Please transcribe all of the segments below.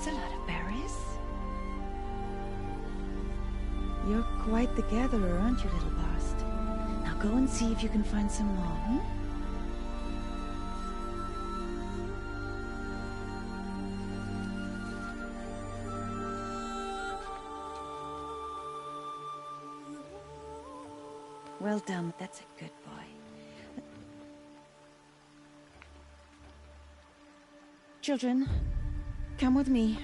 That's a lot of berries. You're quite the gatherer, aren't you, little Bast? Now go and see if you can find some more, hmm? Well done, that's a good boy. Children, come with me.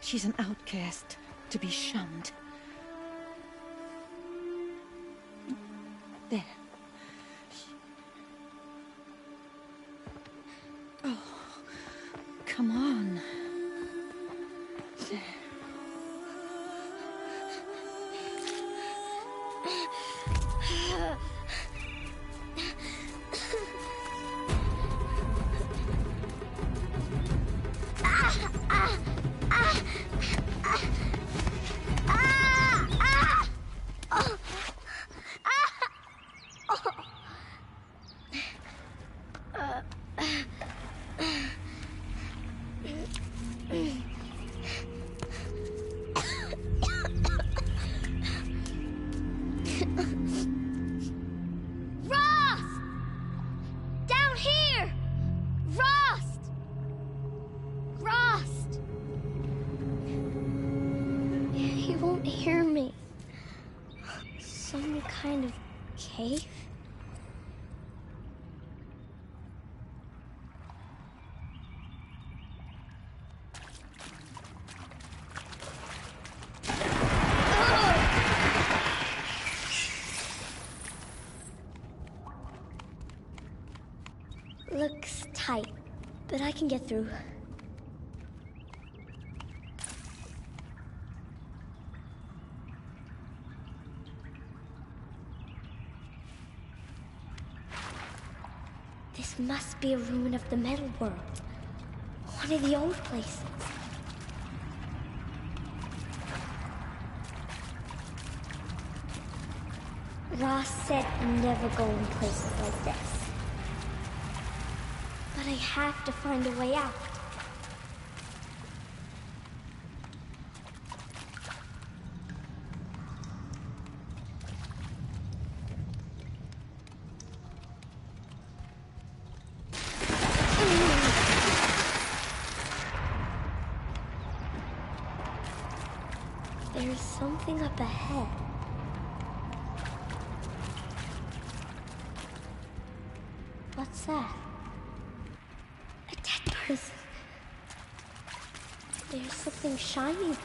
She's an outcast, to be shunned. There. Oh, come on. There. Kind of cave? Looks tight, but I can get through. This must be a ruin of the metal world. One of the old places. Ross said never go in places like this. But I have to find a way out. There's something up ahead. What's that? A dead person. There's something shiny.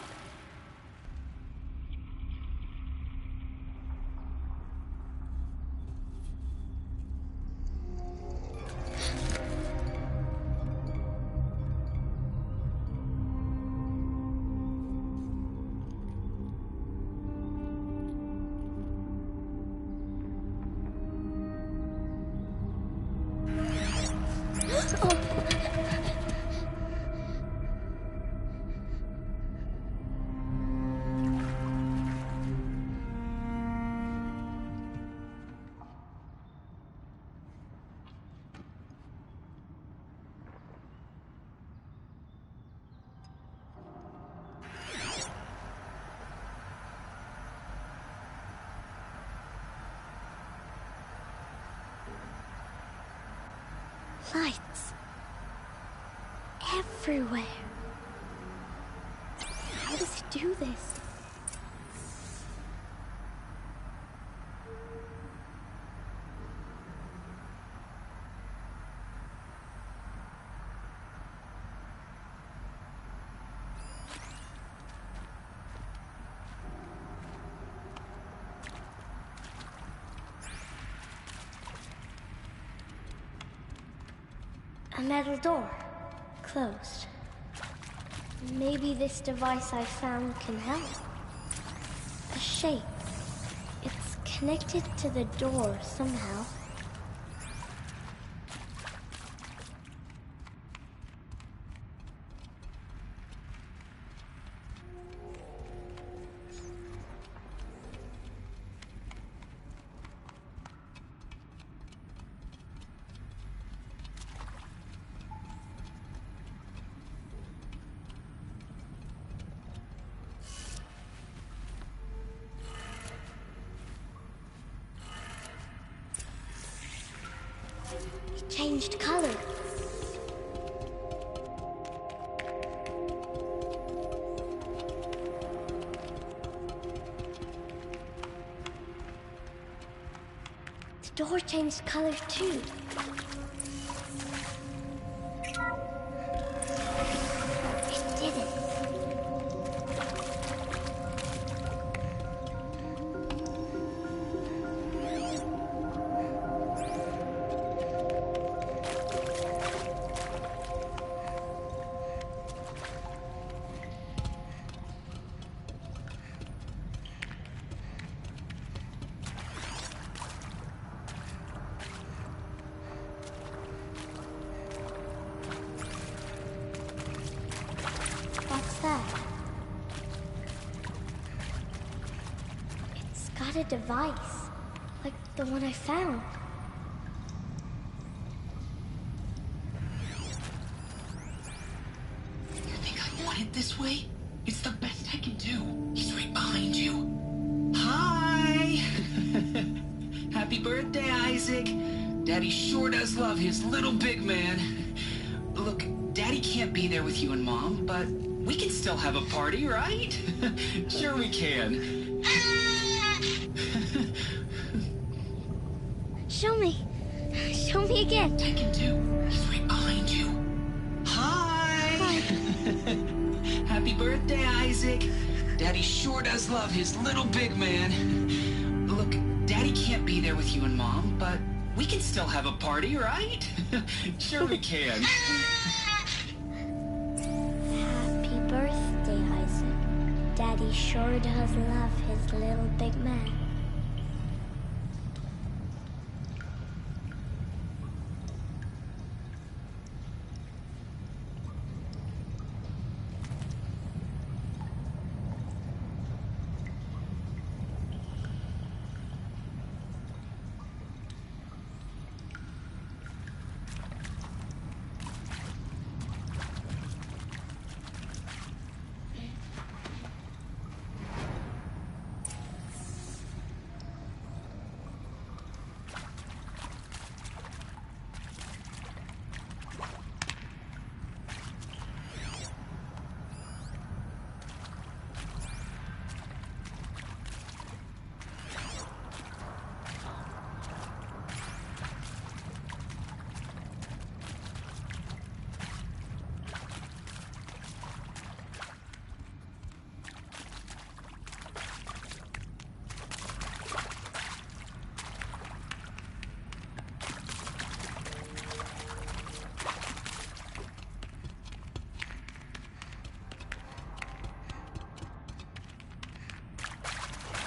Lights. Everywhere. How does he do this? A metal door. Closed. Maybe this device I found can help. A shape. It's connected to the door somehow. It changed color. The door changed color too. It did it. What's that? It's got a device, like the one I found. You think I want it this way? It's the best I can do. He's right behind you. Hi! Happy birthday, Isaac. Daddy sure does love his little big man. Look, Daddy can't be there with you and Mom, but we can still have a party, right? Sure we can. Show me. Show me again. I can do. He's right behind you. Hi! Happy birthday, Isaac. Daddy sure does love his little big man. Look, Daddy can't be there with you and Mom, but we can still have a party, right? Sure we can. Happy birthday, Isaac. Daddy sure does love his little big man.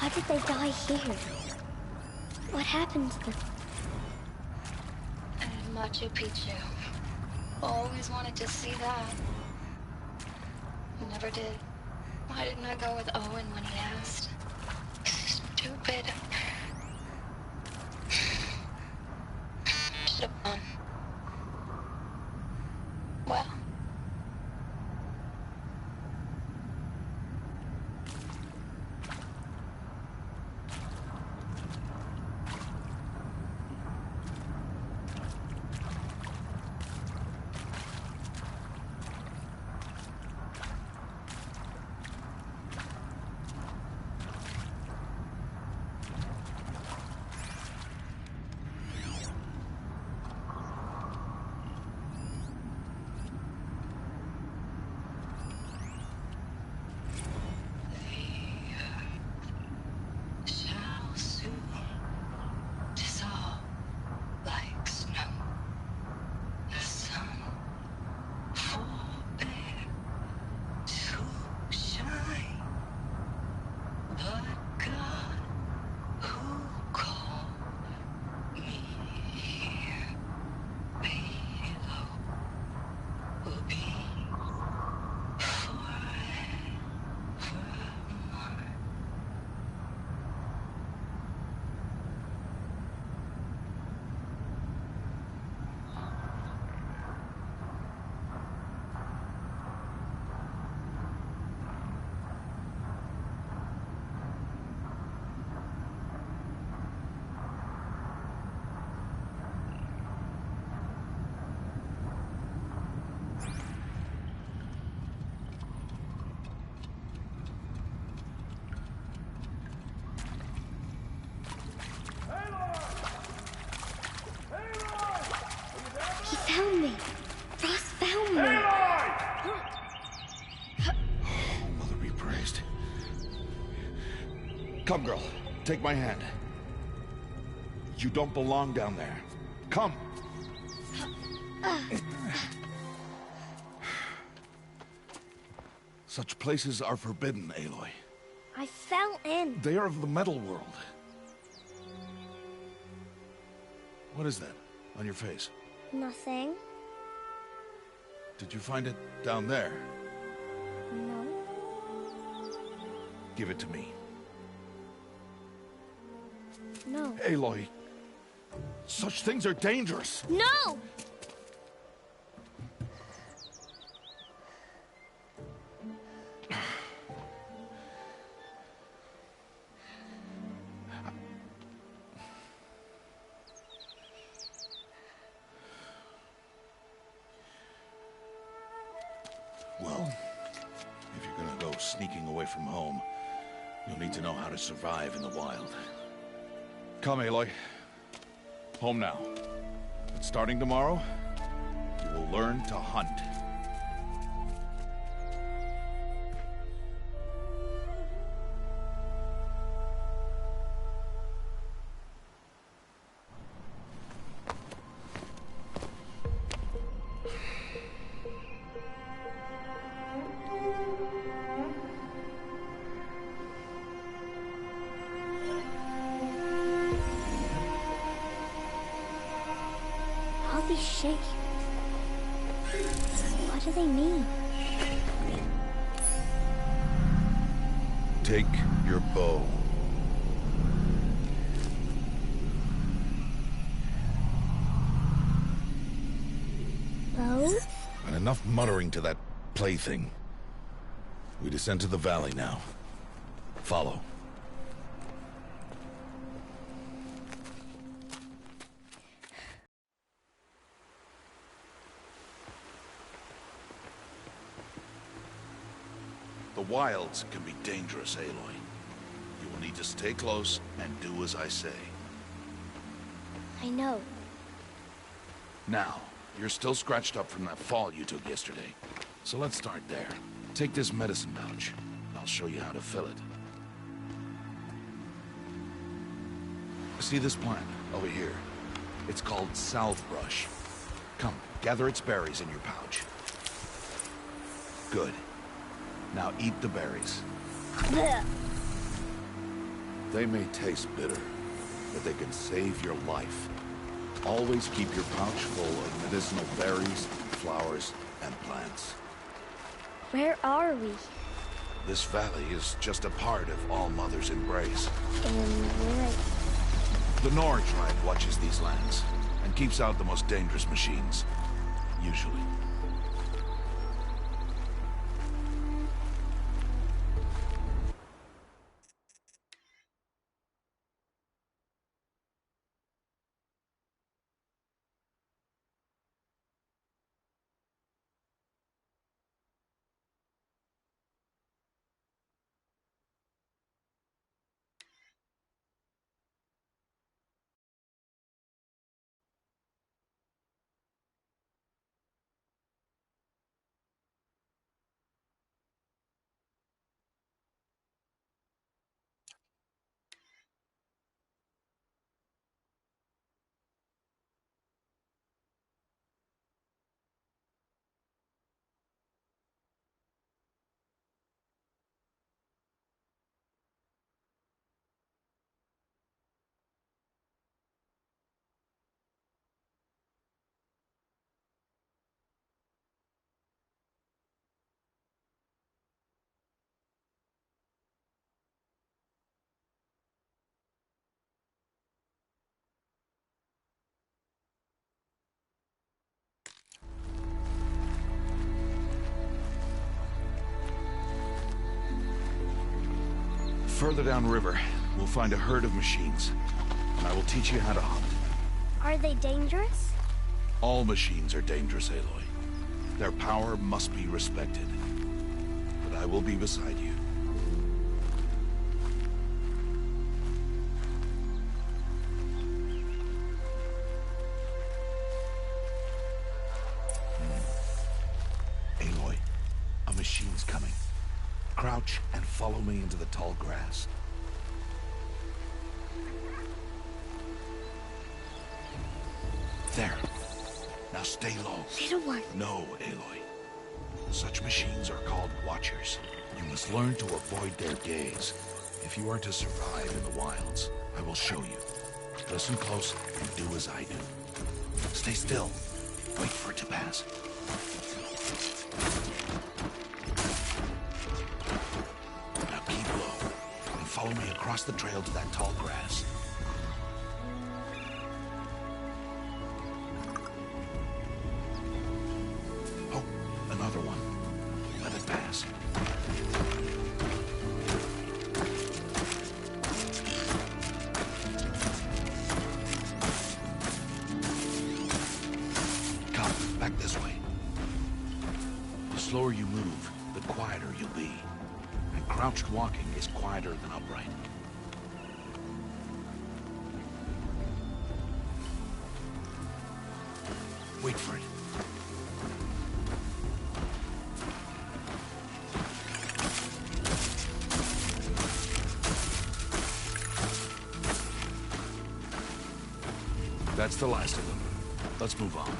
Why did they die here? What happened to them? And Machu Picchu. Always wanted to see that. Never did. Why didn't I go with Owen when he asked? Stupid. Should have gone. Well. found me. Ross found me. Oh, Mother be praised. Come, girl. Take my hand. You don't belong down there. Come. Such places are forbidden, Aloy. I fell in. They are of the metal world. What is that on your face? Nothing. Did you find it down there? No. Give it to me. No. Aloy, such things are dangerous. No! Well, if you're gonna go sneaking away from home, you'll need to know how to survive in the wild. Come, Aloy. Home now. But starting tomorrow, you will learn to hunt. All these shapes. What do they mean? Take your bow. Bow? And enough muttering to that plaything. We descend to the valley now. Follow. The wilds can be dangerous, Aloy. You will need to stay close and do as I say. I know. Now, you're still scratched up from that fall you took yesterday. So let's start there. Take this medicine pouch. I'll show you how to fill it. See this plant over here? It's called salvebrush. Come, gather its berries in your pouch. Good. Now eat the berries. Blech. They may taste bitter, but they can save your life. Always keep your pouch full of medicinal berries, flowers, and plants. Where are we? This valley is just a part of All Mother's embrace. And where? The Nora tribe watches these lands, and keeps out the most dangerous machines. Usually. Further downriver, we'll find a herd of machines, and I will teach you how to hunt. Are they dangerous? All machines are dangerous, Aloy. Their power must be respected. But I will be beside you. machines coming. Crouch and follow me into the tall grass. There. Now stay low. Little one. No, Aloy. Such machines are called Watchers. You must learn to avoid their gaze. If you are to survive in the wilds, I will show you. Listen close and do as I do. Stay still. Wait for it to pass. Now keep low and follow me across the trail to that tall grass. Oh, another one. Let it pass. Come, back this way. The slower you move, the quieter you'll be. And crouched walking is quieter than upright. Wait for it. That's the last of them. Let's move on.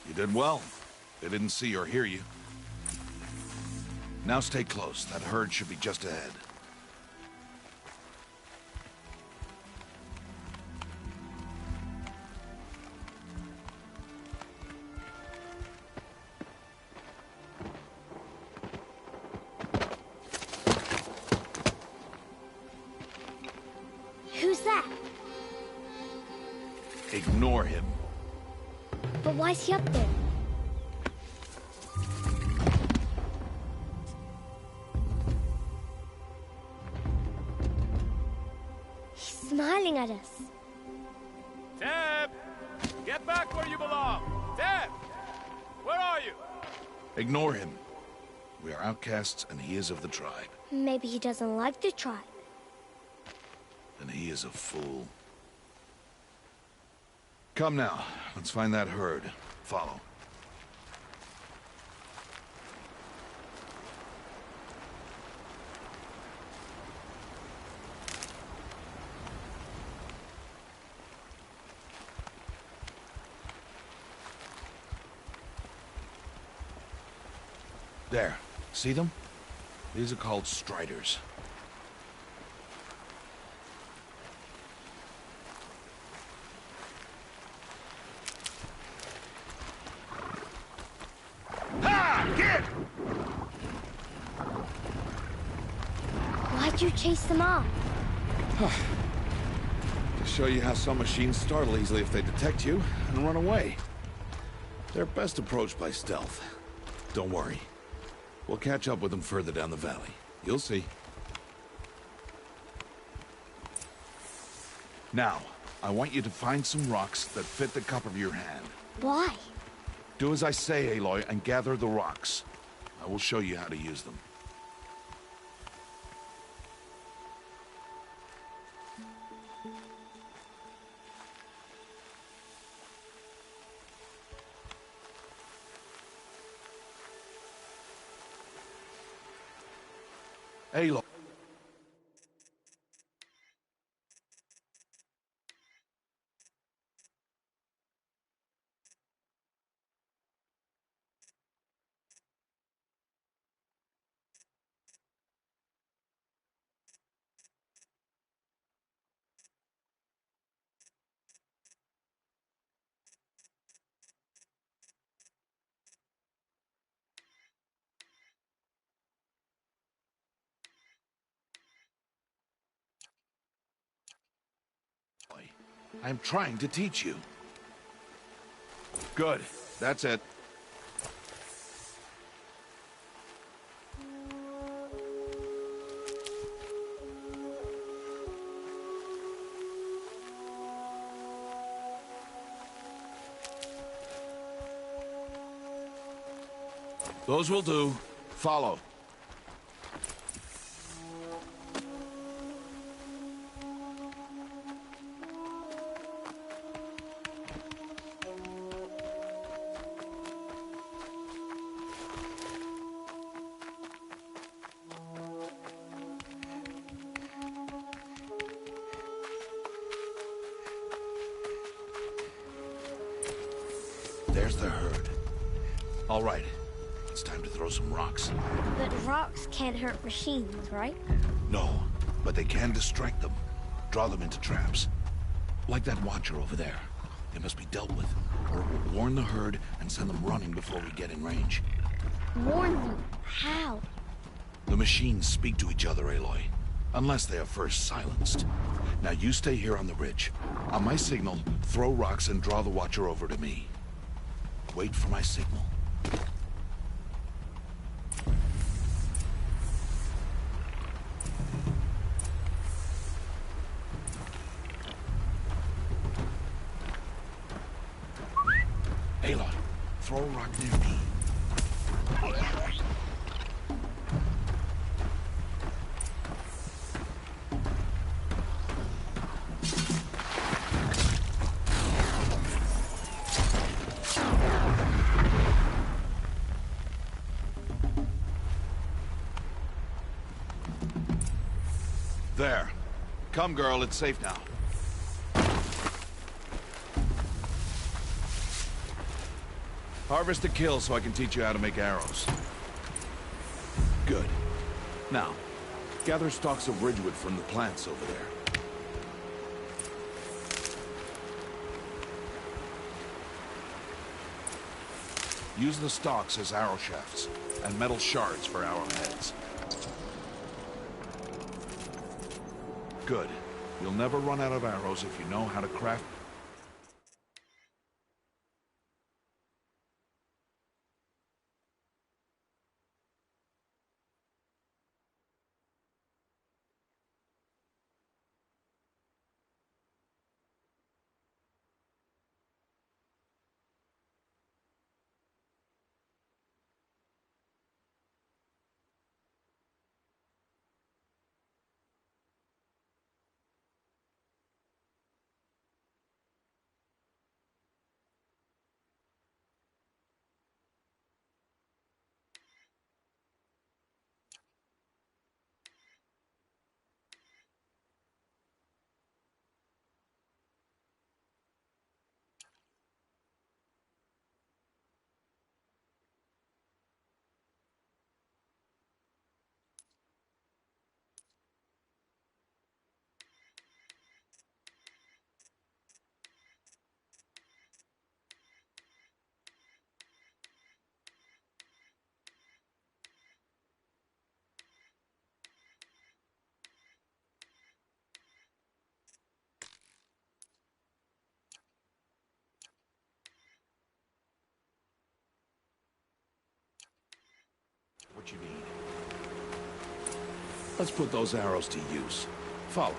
You did well. They didn't see or hear you. Now stay close. That herd should be just ahead. Who's that? Ignore him. But why's he up there? He's smiling at us. Teb! Get back where you belong! Teb! Where are you? Ignore him. We are outcasts and he is of the tribe. Maybe he doesn't like the tribe. And he is a fool. Come now, let's find that herd. Follow. There. See them? These are called striders. Why'd you chase them off? To show you how some machines startle easily if they detect you and run away. They're best approached by stealth. Don't worry. We'll catch up with them further down the valley. You'll see. Now, I want you to find some rocks that fit the cup of your hand. Why? Do as I say, Aloy, and gather the rocks. I will show you how to use them. Aloy. I'm trying to teach you. Good. That's it. Those will do. Follow. There's the herd. All right, it's time to throw some rocks. But rocks can't hurt machines, right? No, but they can distract them. Draw them into traps. Like that watcher over there. They must be dealt with, or it will warn the herd and send them running before we get in range. Warn them? How? The machines speak to each other, Aloy. Unless they are first silenced. Now you stay here on the ridge. On my signal, throw rocks and draw the watcher over to me. Wait for my signal. Aloy, throw a rock near me. There. Come, girl, it's safe now. Harvest a kill so I can teach you how to make arrows. Good. Now, gather stalks of ridgewood from the plants over there. Use the stalks as arrow shafts, and metal shards for arrowheads. Good. You'll never run out of arrows if you know how to craft... What you need. Let's put those arrows to use. Follow.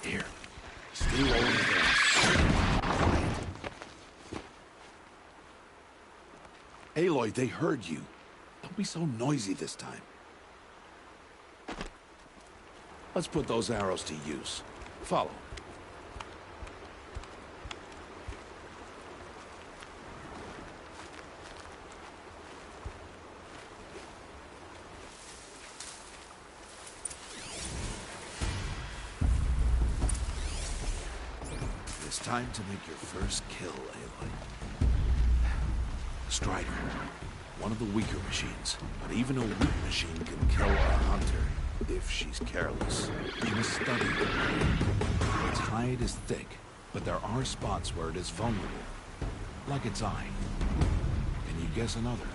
Here. Stay low in the grass. Quiet. Aloy, they heard you. Don't be so noisy this time. Let's put those arrows to use. Follow. It's time to make your first kill, Aloy. Strider. One of the weaker machines. But even a weak machine can kill a hunter if she's careless. You must study it. Its hide is thick, but there are spots where it is vulnerable. Like its eye. Can you guess another?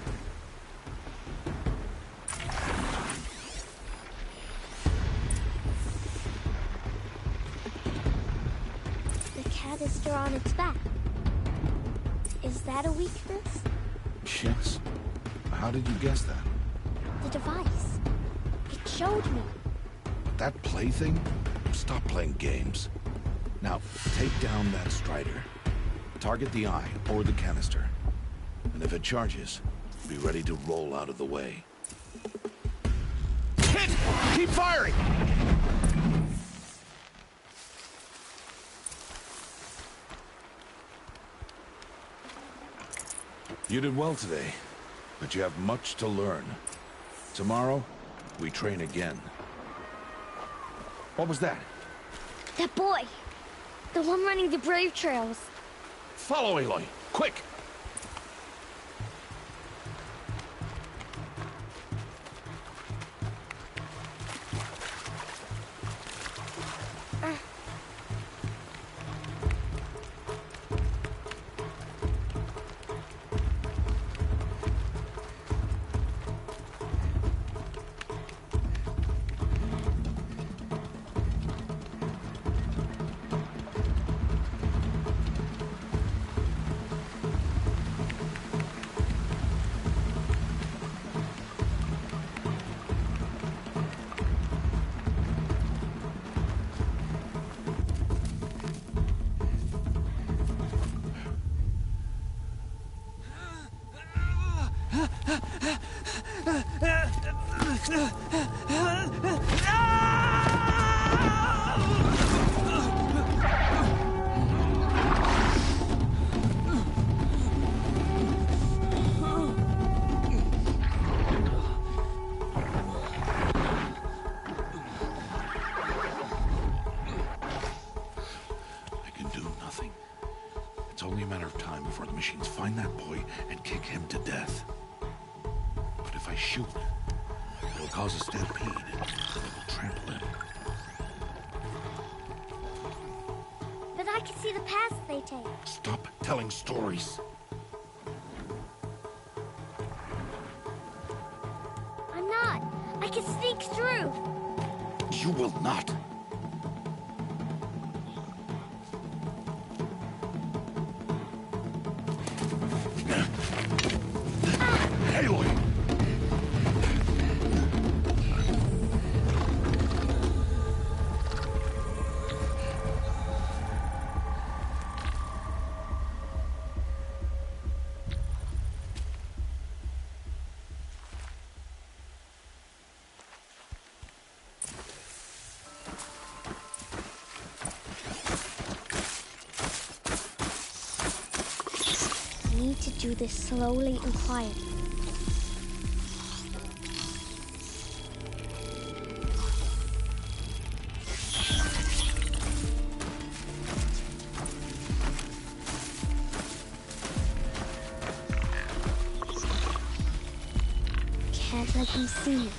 The canister on its back. Is that a weakness? Yes. How did you guess that? The device. It showed me. That plaything? Stop playing games. Now, take down that Strider. Target the eye or the canister. And if it charges, be ready to roll out of the way. Hit! Keep firing! You did well today, but you have much to learn. Tomorrow, we train again. What was that? That boy. The one running the brave trails. Follow Aloy, quick! It's only a matter of time before the machines find that boy and kick him to death. But if I shoot, it'll cause a stampede. It will trample him. But I can see the paths they take. Stop telling stories. I'm not. I can sneak through. You will not. Aloy! I need to do this slowly and quietly. Can't let them see me.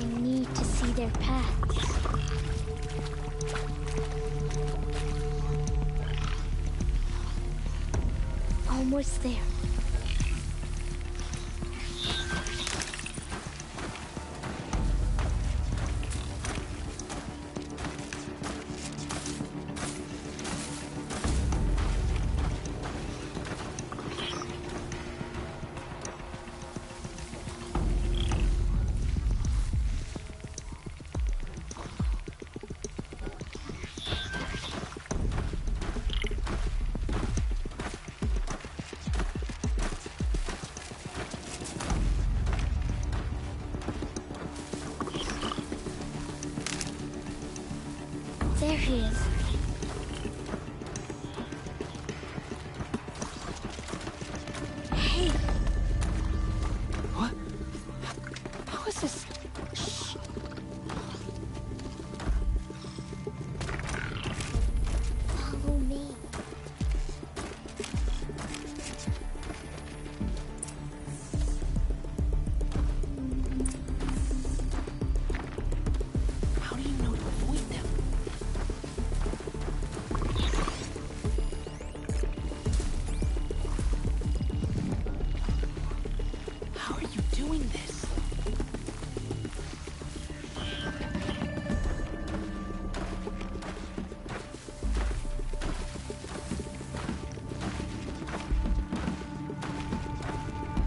I need to see their paths. Almost there. There he is. Hey. What? How is this? Follow me. How do you know to avoid them? How are you doing this?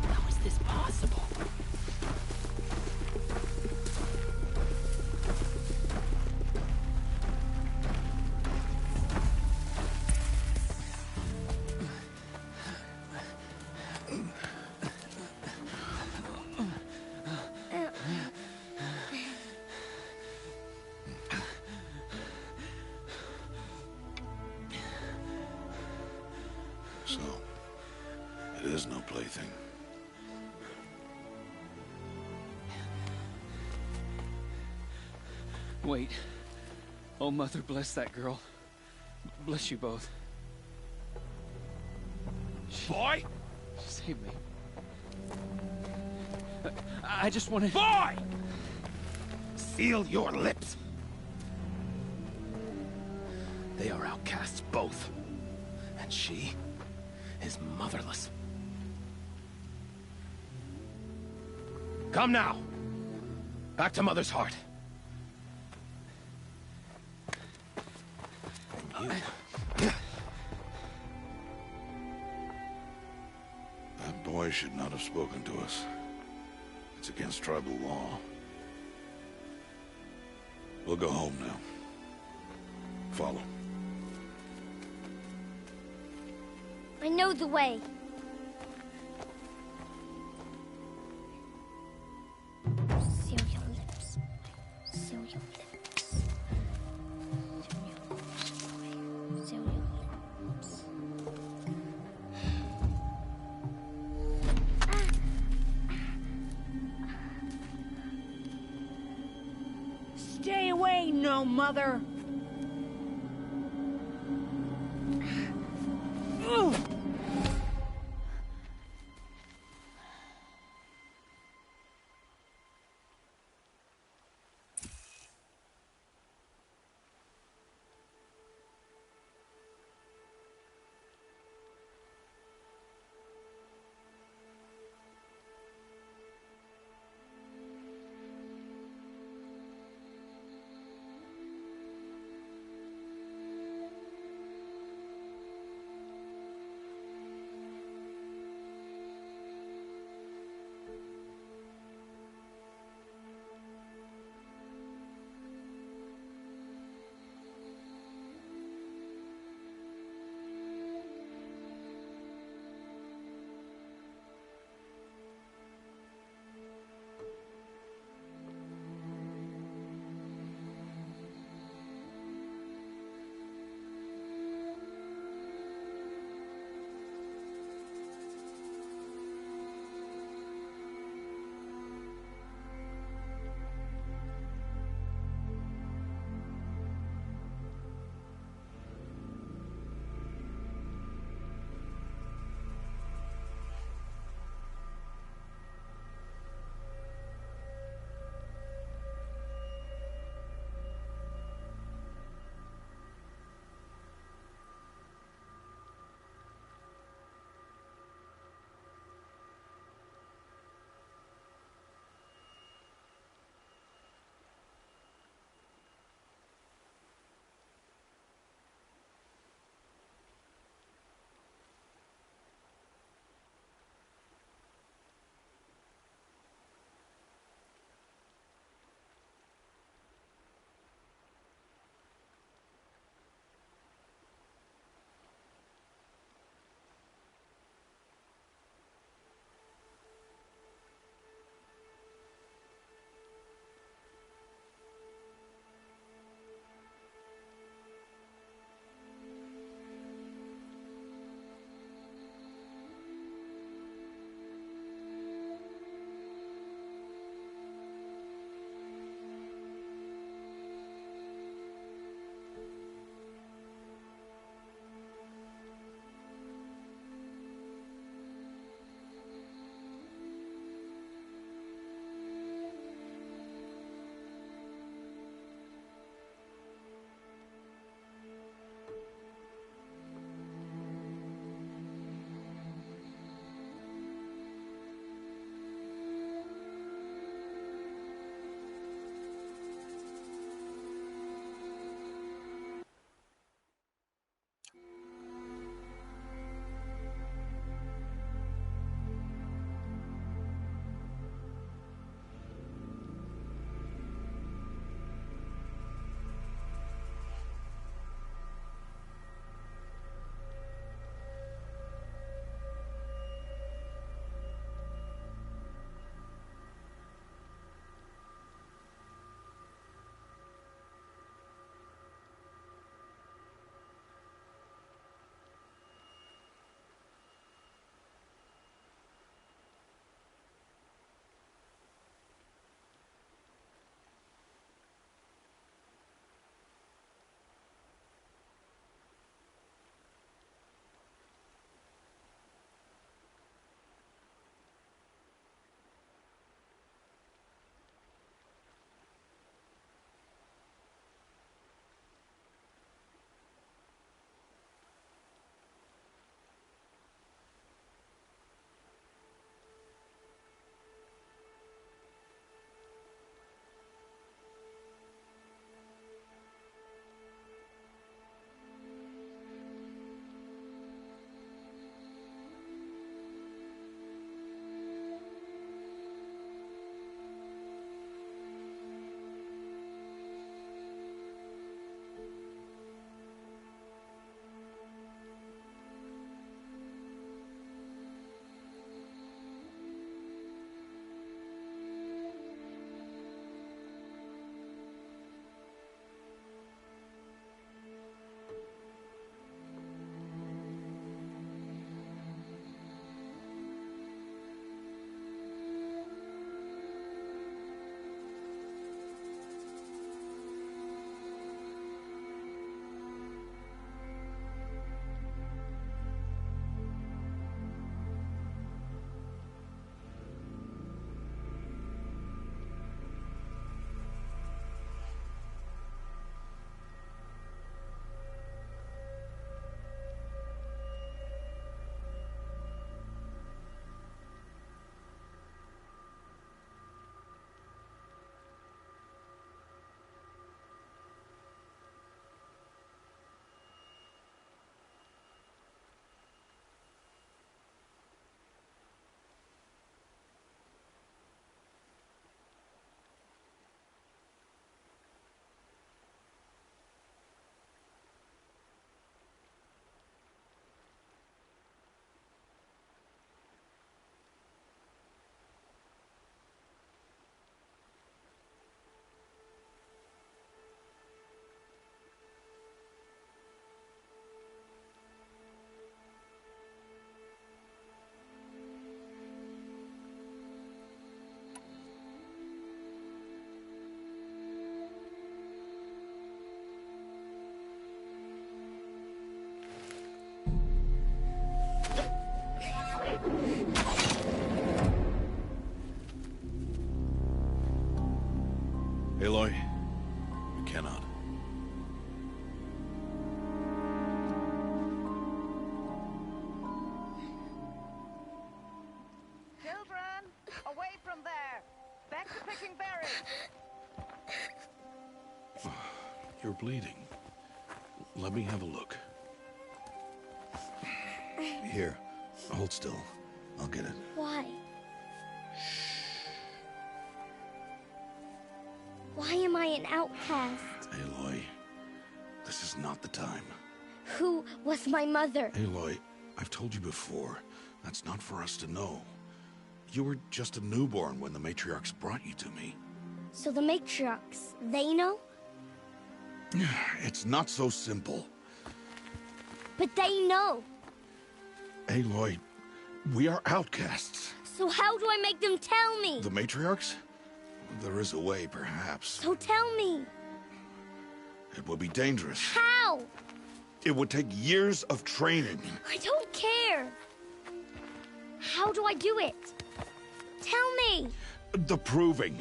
How is this possible? So, it is no plaything. Wait. Oh, Mother, bless that girl. Bless you both. Boy! Save me. I just want to... Boy! Seal your lips. They are outcasts, both. And she is motherless. Come now. Back to Mother's heart. And you... That boy should not have spoken to us. It's against tribal law. We'll go home now. Follow. I know the way. Seal your lips. Seal your lips. Seal your lips. Stay away, no mother. Ugh. You're bleeding. Let me have a look. Here, hold still. I'll get it. Why? Why am I an outcast? Aloy, this is not the time. Who was my mother? Aloy, I've told you before, that's not for us to know. You were just a newborn when the matriarchs brought you to me. So the matriarchs, they know? It's not so simple. But they know. Aloy, we are outcasts. So how do I make them tell me? The matriarchs? There is a way, perhaps. So tell me. It would be dangerous. How? It would take years of training. I don't care. How do I do it? Tell me. The proving.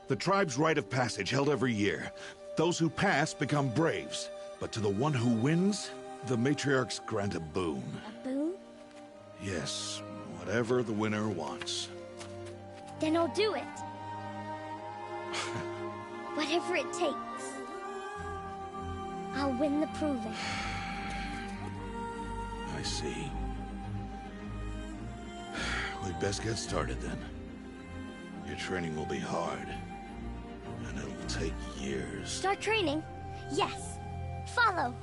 The tribe's rite of passage held every year. Those who pass become braves. But to the one who wins, the matriarchs grant a boon. A boon? Yes, whatever the winner wants. Then I'll do it. Whatever it takes. I'll win the proving. I see. We'd best get started then. Your training will be hard. And it'll take years. Start training? Yes. Follow.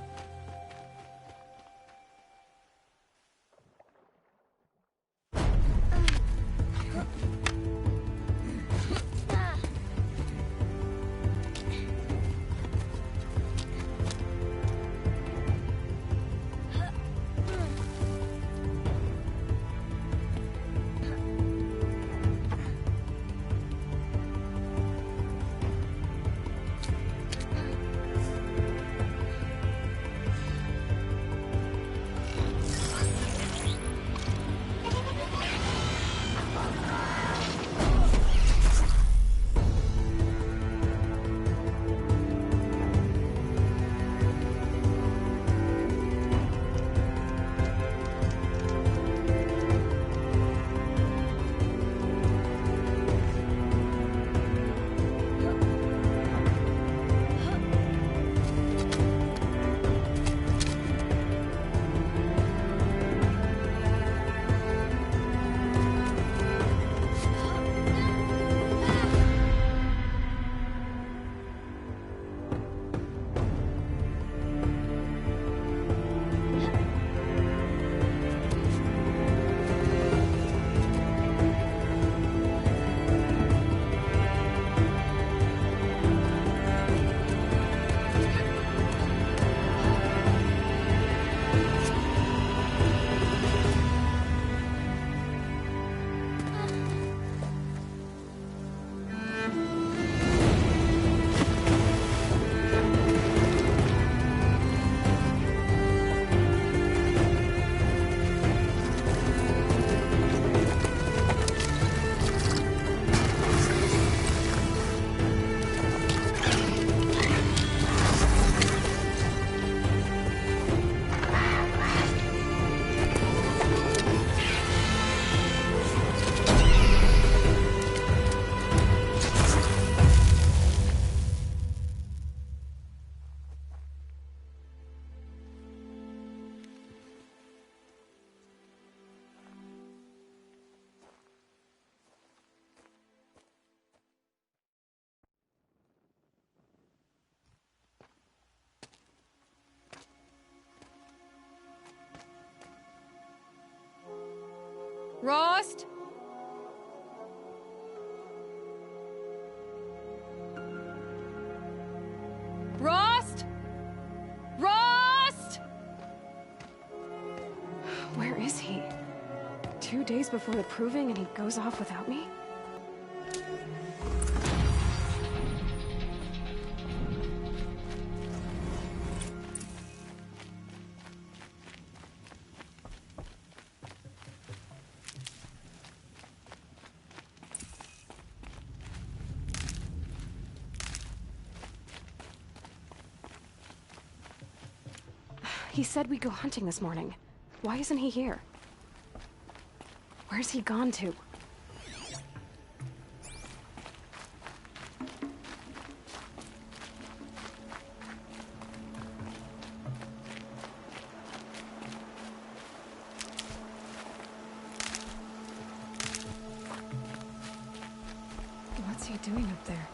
Rost? Rost? Rost? Where is he? 2 days before the proving and he goes off without me? He said we'd go hunting this morning. Why isn't he here? Where's he gone to? he doing up there?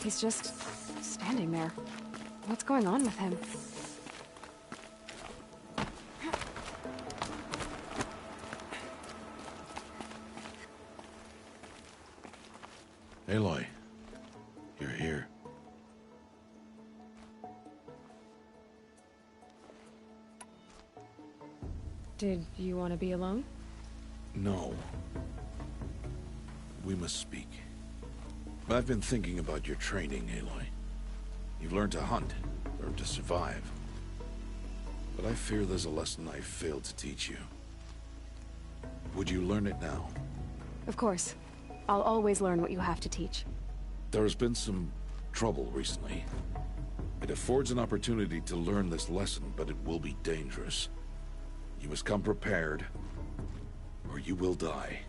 He's just standing there. What's going on with him? Aloy, you're here. Did you want to be alone? No. We must speak. I've been thinking about your training, Aloy. You've learned to hunt, learned to survive. But I fear there's a lesson I failed to teach you. Would you learn it now? Of course. I'll always learn what you have to teach. There has been some trouble recently. It affords an opportunity to learn this lesson, but it will be dangerous. You must come prepared, or you will die.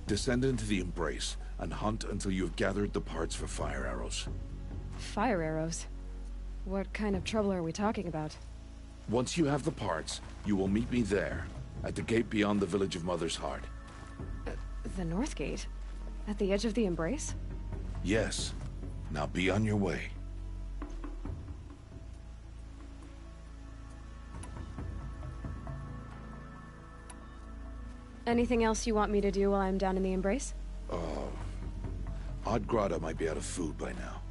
Descend into the Embrace, and hunt until you have gathered the parts for fire arrows. Fire arrows? What kind of trouble are we talking about? Once you have the parts, you will meet me there, at the gate beyond the village of Mother's Heart. The North Gate? At the edge of the Embrace? Yes. Now be on your way. Anything else you want me to do while I'm down in the Embrace? Odd Grata might be out of food by now.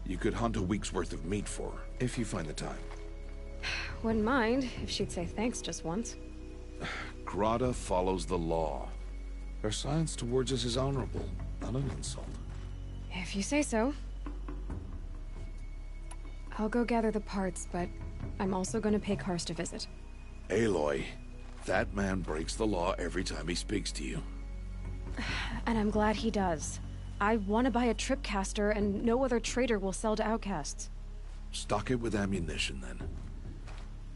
You could hunt a week's worth of meat for her, if you find the time. Wouldn't mind if she'd say thanks just once. Grata follows the law. Her silence towards us is honorable, not an insult. If you say so. I'll go gather the parts, but I'm also going to pay Karst a visit. Aloy, that man breaks the law every time he speaks to you. And I'm glad he does. I want to buy a tripcaster, and no other trader will sell to outcasts. Stock it with ammunition, then.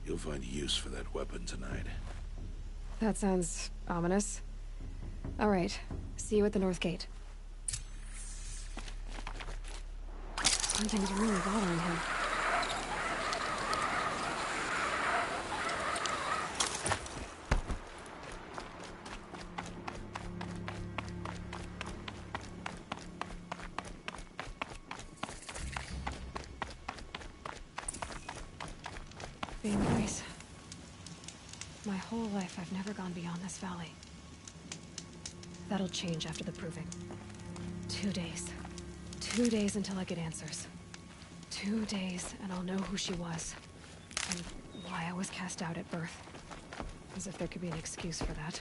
You'll find use for that weapon tonight. That sounds ominous. All right. See you at the North Gate. Something's really bothering him. The Embrace. My whole life, I've never gone beyond this valley. That'll change after the proving. 2 days. 2 days until I get answers. 2 days, and I'll know who she was. And why I was cast out at birth. As if there could be an excuse for that.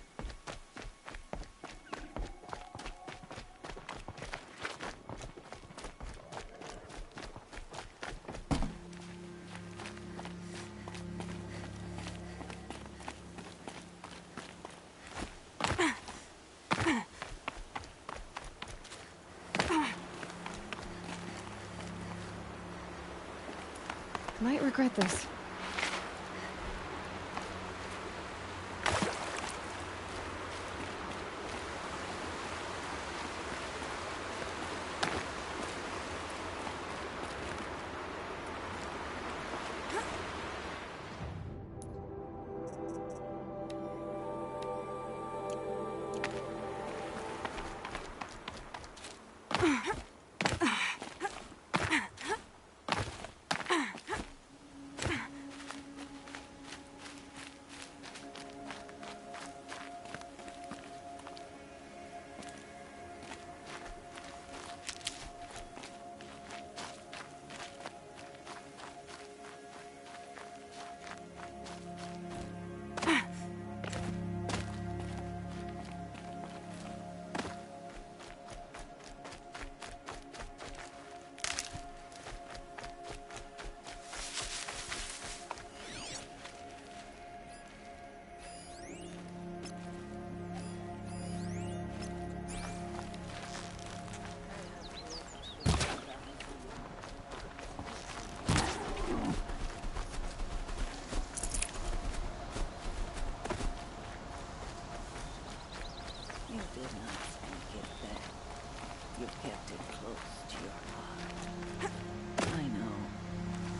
Might regret this.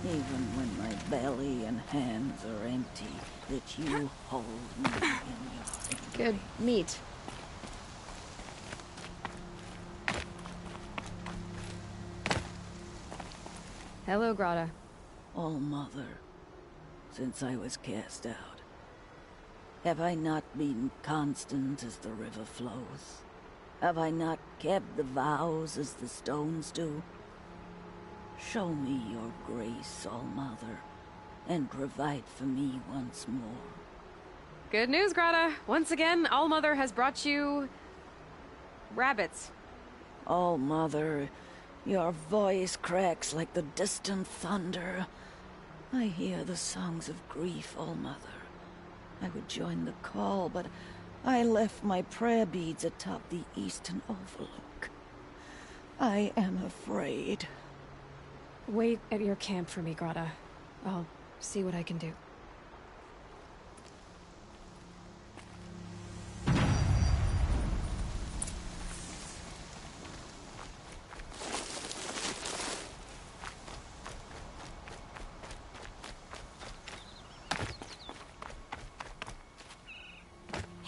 Even when my belly and hands are empty, that you hold me in your embrace. Good meat. Hello, Grata. All Mother, since I was cast out, have I not been constant as the river flows? Have I not kept the vows as the stones do? Show me your grace, All Mother, and provide for me once more. Good news, Grata. Once again, All Mother has brought you... rabbits. All Mother, your voice cracks like the distant thunder. I hear the songs of grief, All Mother. I would join the call, but I left my prayer beads atop the eastern overlook. I am afraid. Wait at your camp for me, Grata. I'll see what I can do.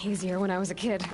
Easier when I was a kid.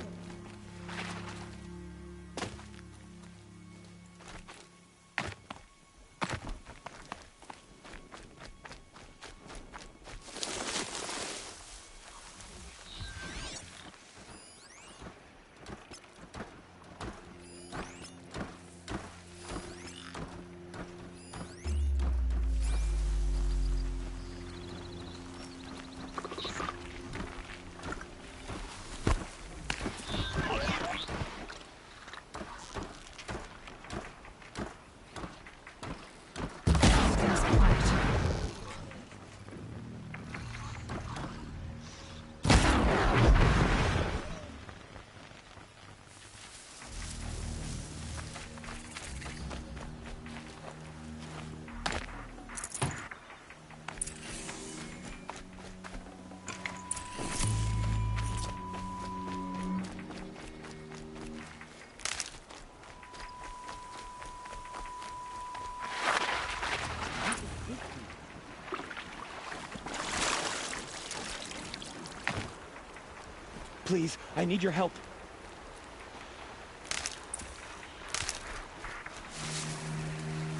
Please, I need your help.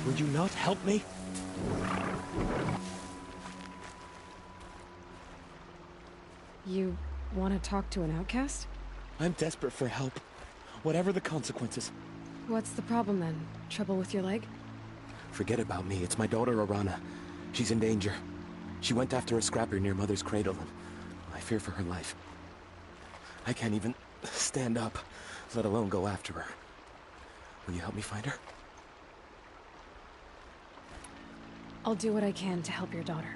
Would you not help me? You want to talk to an outcast? I'm desperate for help. Whatever the consequences. What's the problem then? Trouble with your leg? Forget about me. It's my daughter, Arana. She's in danger. She went after a scrapper near Mother's cradle, and I fear for her life. I can't even stand up, let alone go after her. Will you help me find her? I'll do what I can to help your daughter.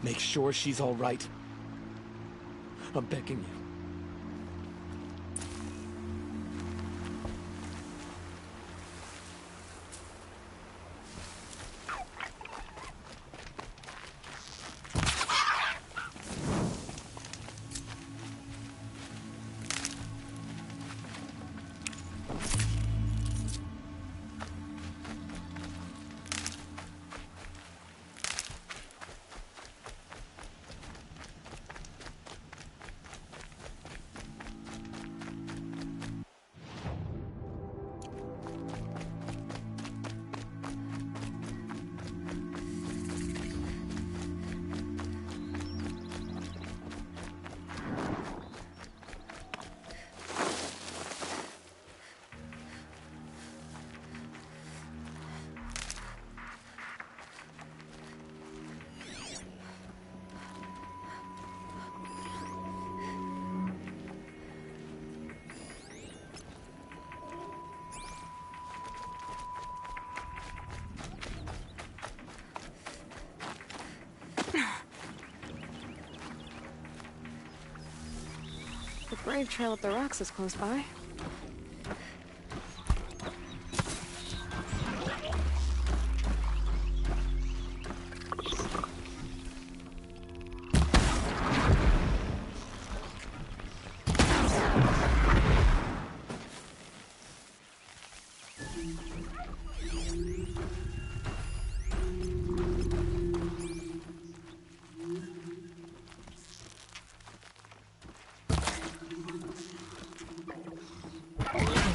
Make sure she's all right. I'm begging you. The grave trail up the rocks is close by.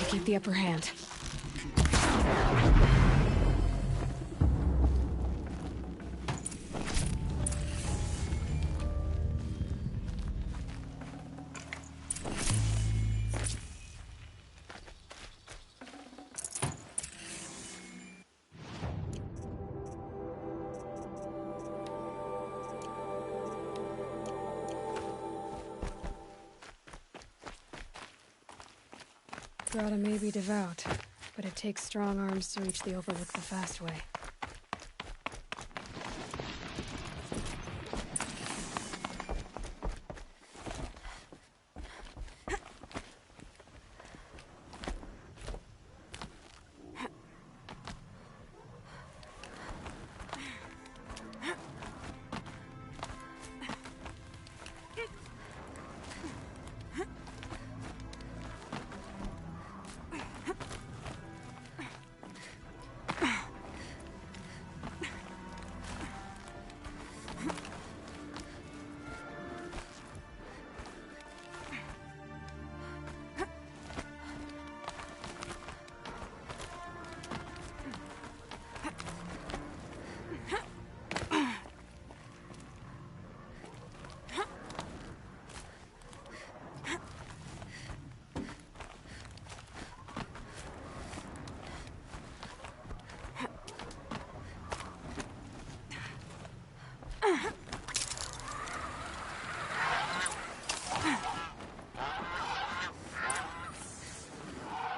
Keep the upper hand. Grata may be devout, but it takes strong arms to reach the Overlook the fast way.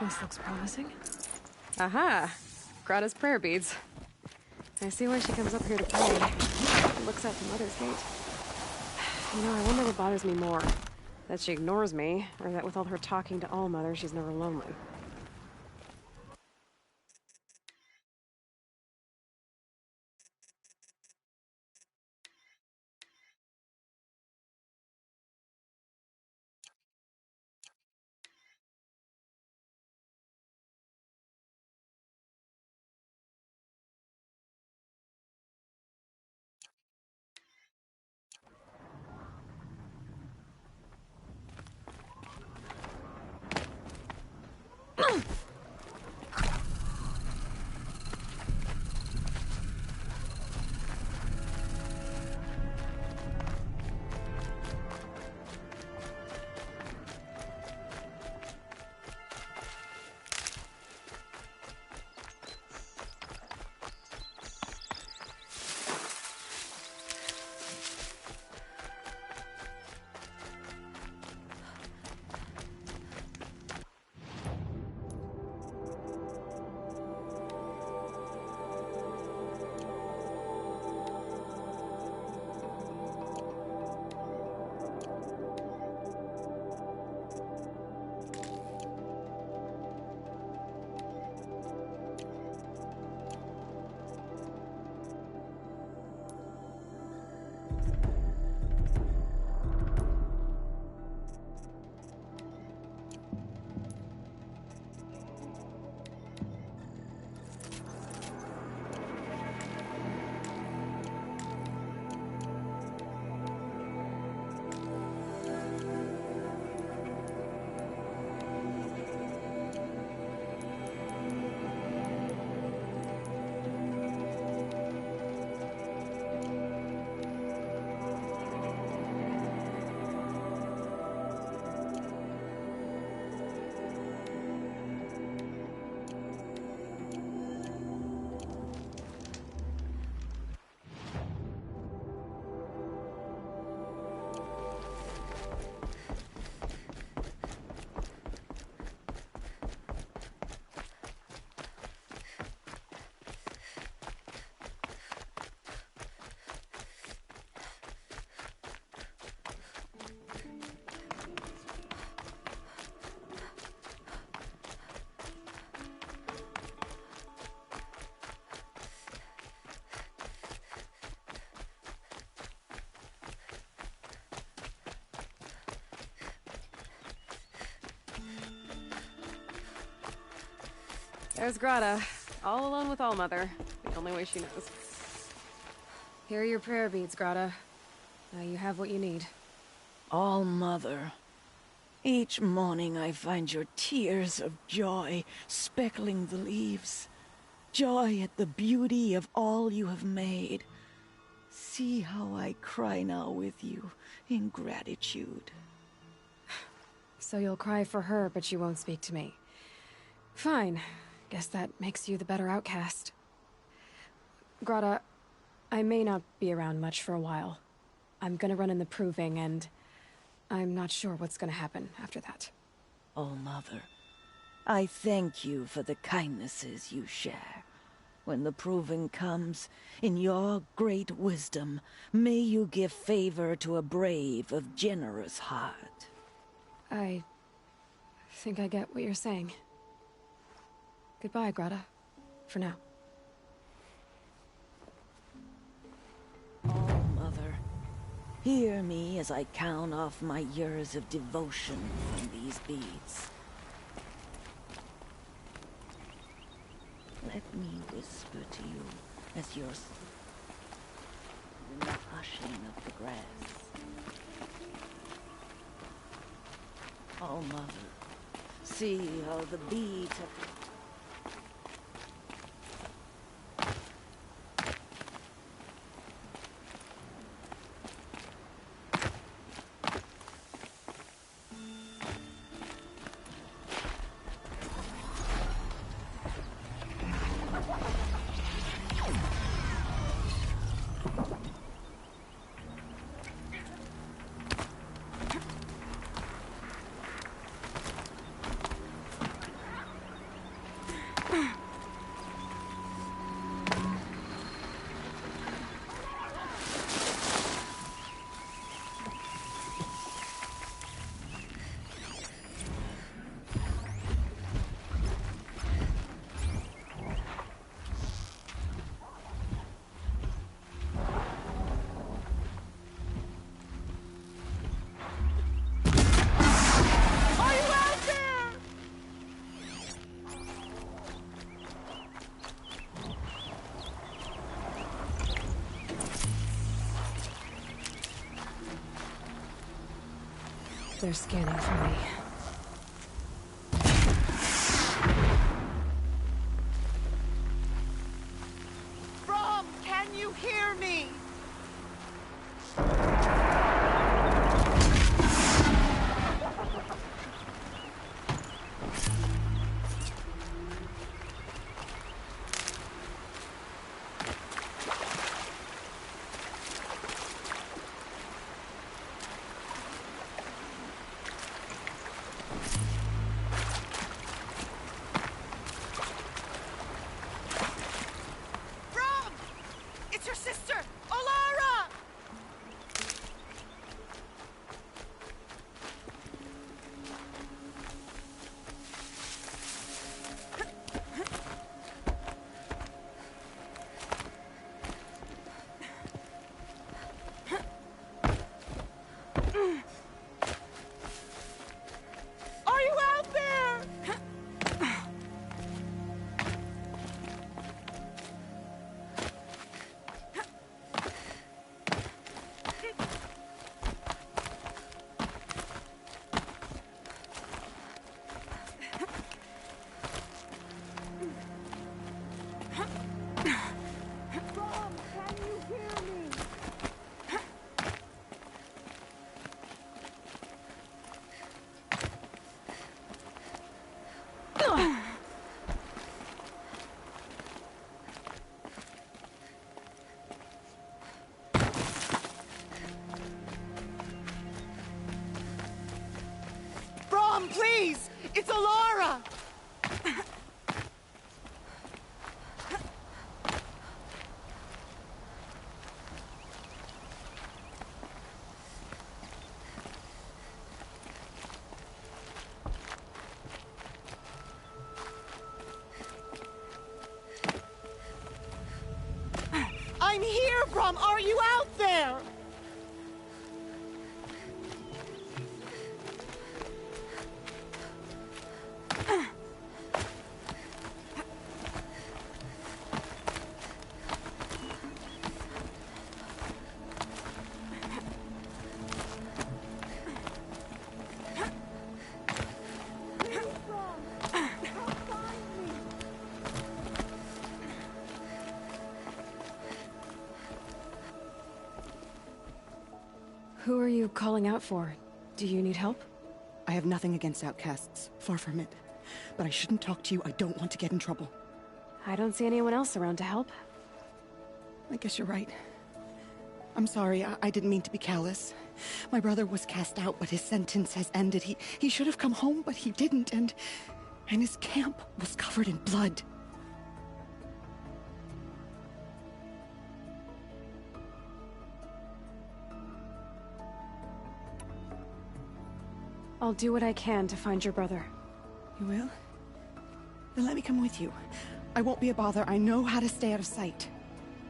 This looks promising. Aha! Grata's prayer beads. I see why she comes up here to pray. Looks out from Mother's Gate. You know, I wonder what bothers me more. That she ignores me, or that with all her talking to All-Mother, she's never lonely. There's Grata, all alone with All-Mother, the only way she knows. Here are your prayer beads, Grata. Now you have what you need. All-Mother, each morning I find your tears of joy speckling the leaves. Joy at the beauty of all you have made. See how I cry now with you in gratitude. So you'll cry for her, but you won't speak to me. Fine. Guess that makes you the better outcast. Grata, I may not be around much for a while. I'm gonna run in the Proving, and I'm not sure what's gonna happen after that. Oh, Mother, I thank you for the kindnesses you share. When the proving comes, in your great wisdom, may you give favor to a brave of generous heart. I think I get what you're saying. Goodbye, Greta. For now. Oh, Mother, hear me as I count off my years of devotion from these beads. Let me whisper to you as you're in the hushing of the grass. Oh, Mother, see how the beads have... They're scanning for me. Brom, can you hear me? Please! It's Alara! I'm here, Brom! Are you out there? Who are you calling out for? Do you need help? I have nothing against outcasts. Far from it. But I shouldn't talk to you. I don't want to get in trouble. I don't see anyone else around to help. I guess you're right. I'm sorry. I didn't mean to be callous. My brother was cast out, but his sentence has ended. He should have come home, but he didn't, and And his camp was covered in blood. I'll do what I can to find your brother. You will? Then let me come with you. I won't be a bother. I know how to stay out of sight.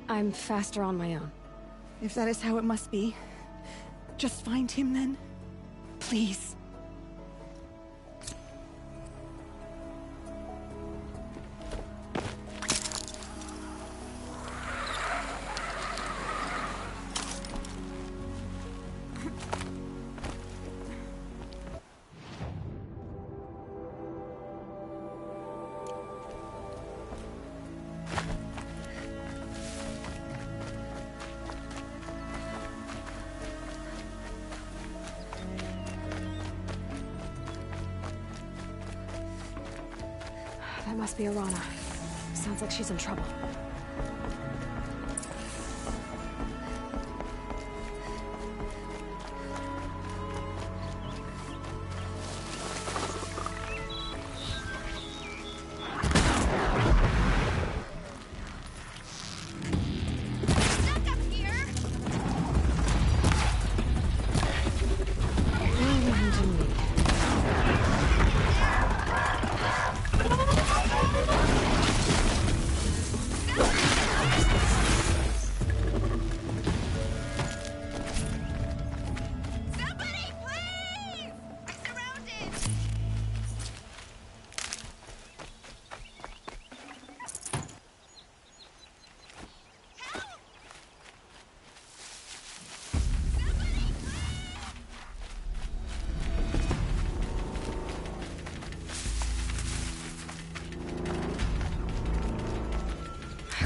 I'm faster on my own. If that is how it must be, just find him then. Please. That must be Arana. Sounds like she's in trouble.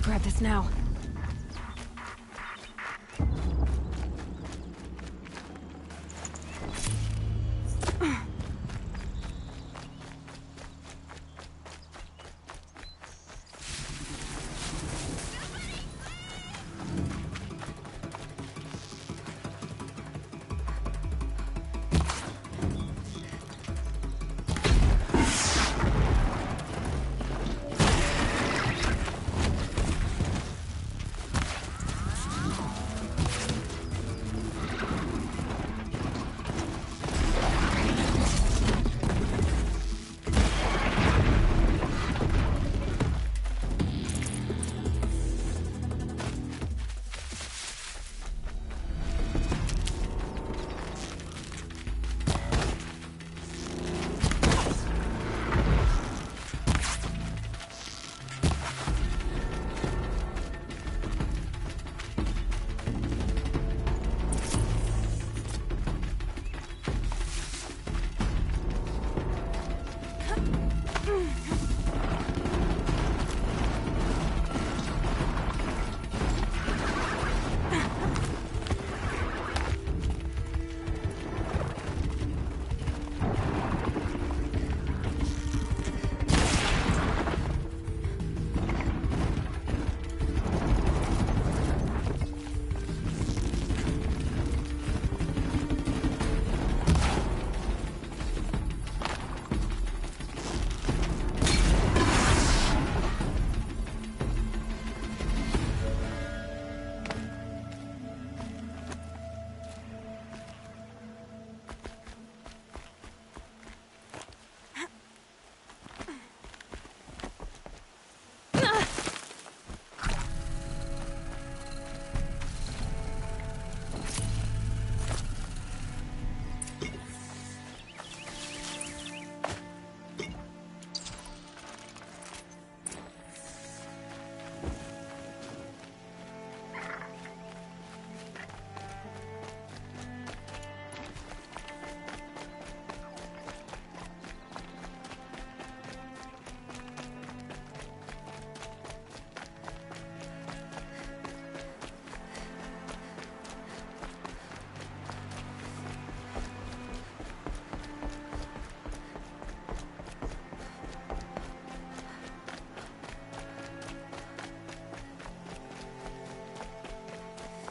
Grab this now.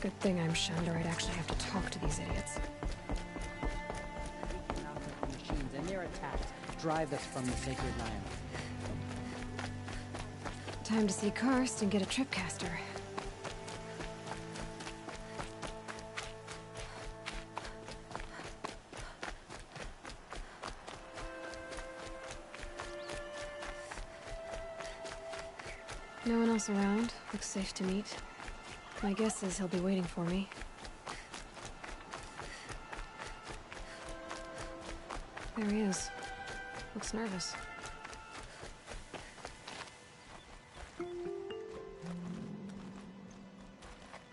Good thing I'm shunned, or I'd actually have to talk to these idiots. Machines and they're attacked. drive us from the sacred land. Time to see Karst and get a tripcaster. No one else around. Looks safe to meet. My guess is he'll be waiting for me. There he is. Looks nervous.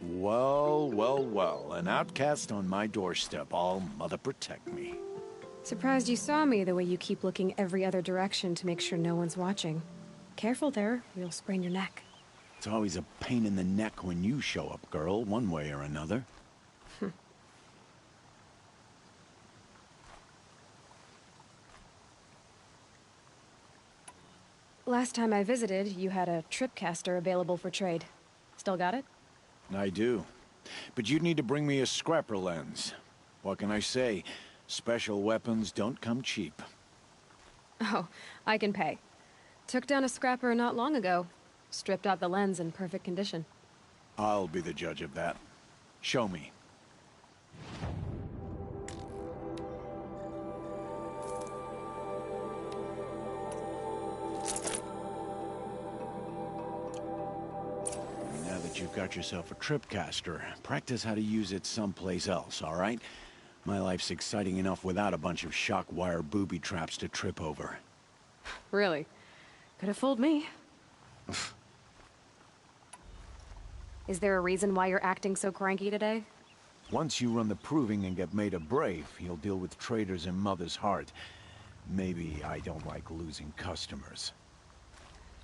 Well, well, well. An outcast on my doorstep. All mother protect me. Surprised you saw me the way you keep looking every other direction to make sure no one's watching. Careful there, or you'll sprain your neck. It's always a pain in the neck when you show up, girl, one way or another. Last time I visited, you had a tripcaster available for trade. Still got it? I do. But you'd need to bring me a scrapper lens. What can I say? Special weapons don't come cheap. Oh, I can pay. Took down a scrapper not long ago. Stripped out the lens in perfect condition. I'll be the judge of that. Show me. Now that you've got yourself a tripcaster, practice how to use it someplace else, all right? My life's exciting enough without a bunch of shock wire booby traps to trip over. Really? Could have fooled me. Is there a reason why you're acting so cranky today? Once you run the proving and get made a brave, you'll deal with traitors in Mother's Heart. Maybe I don't like losing customers.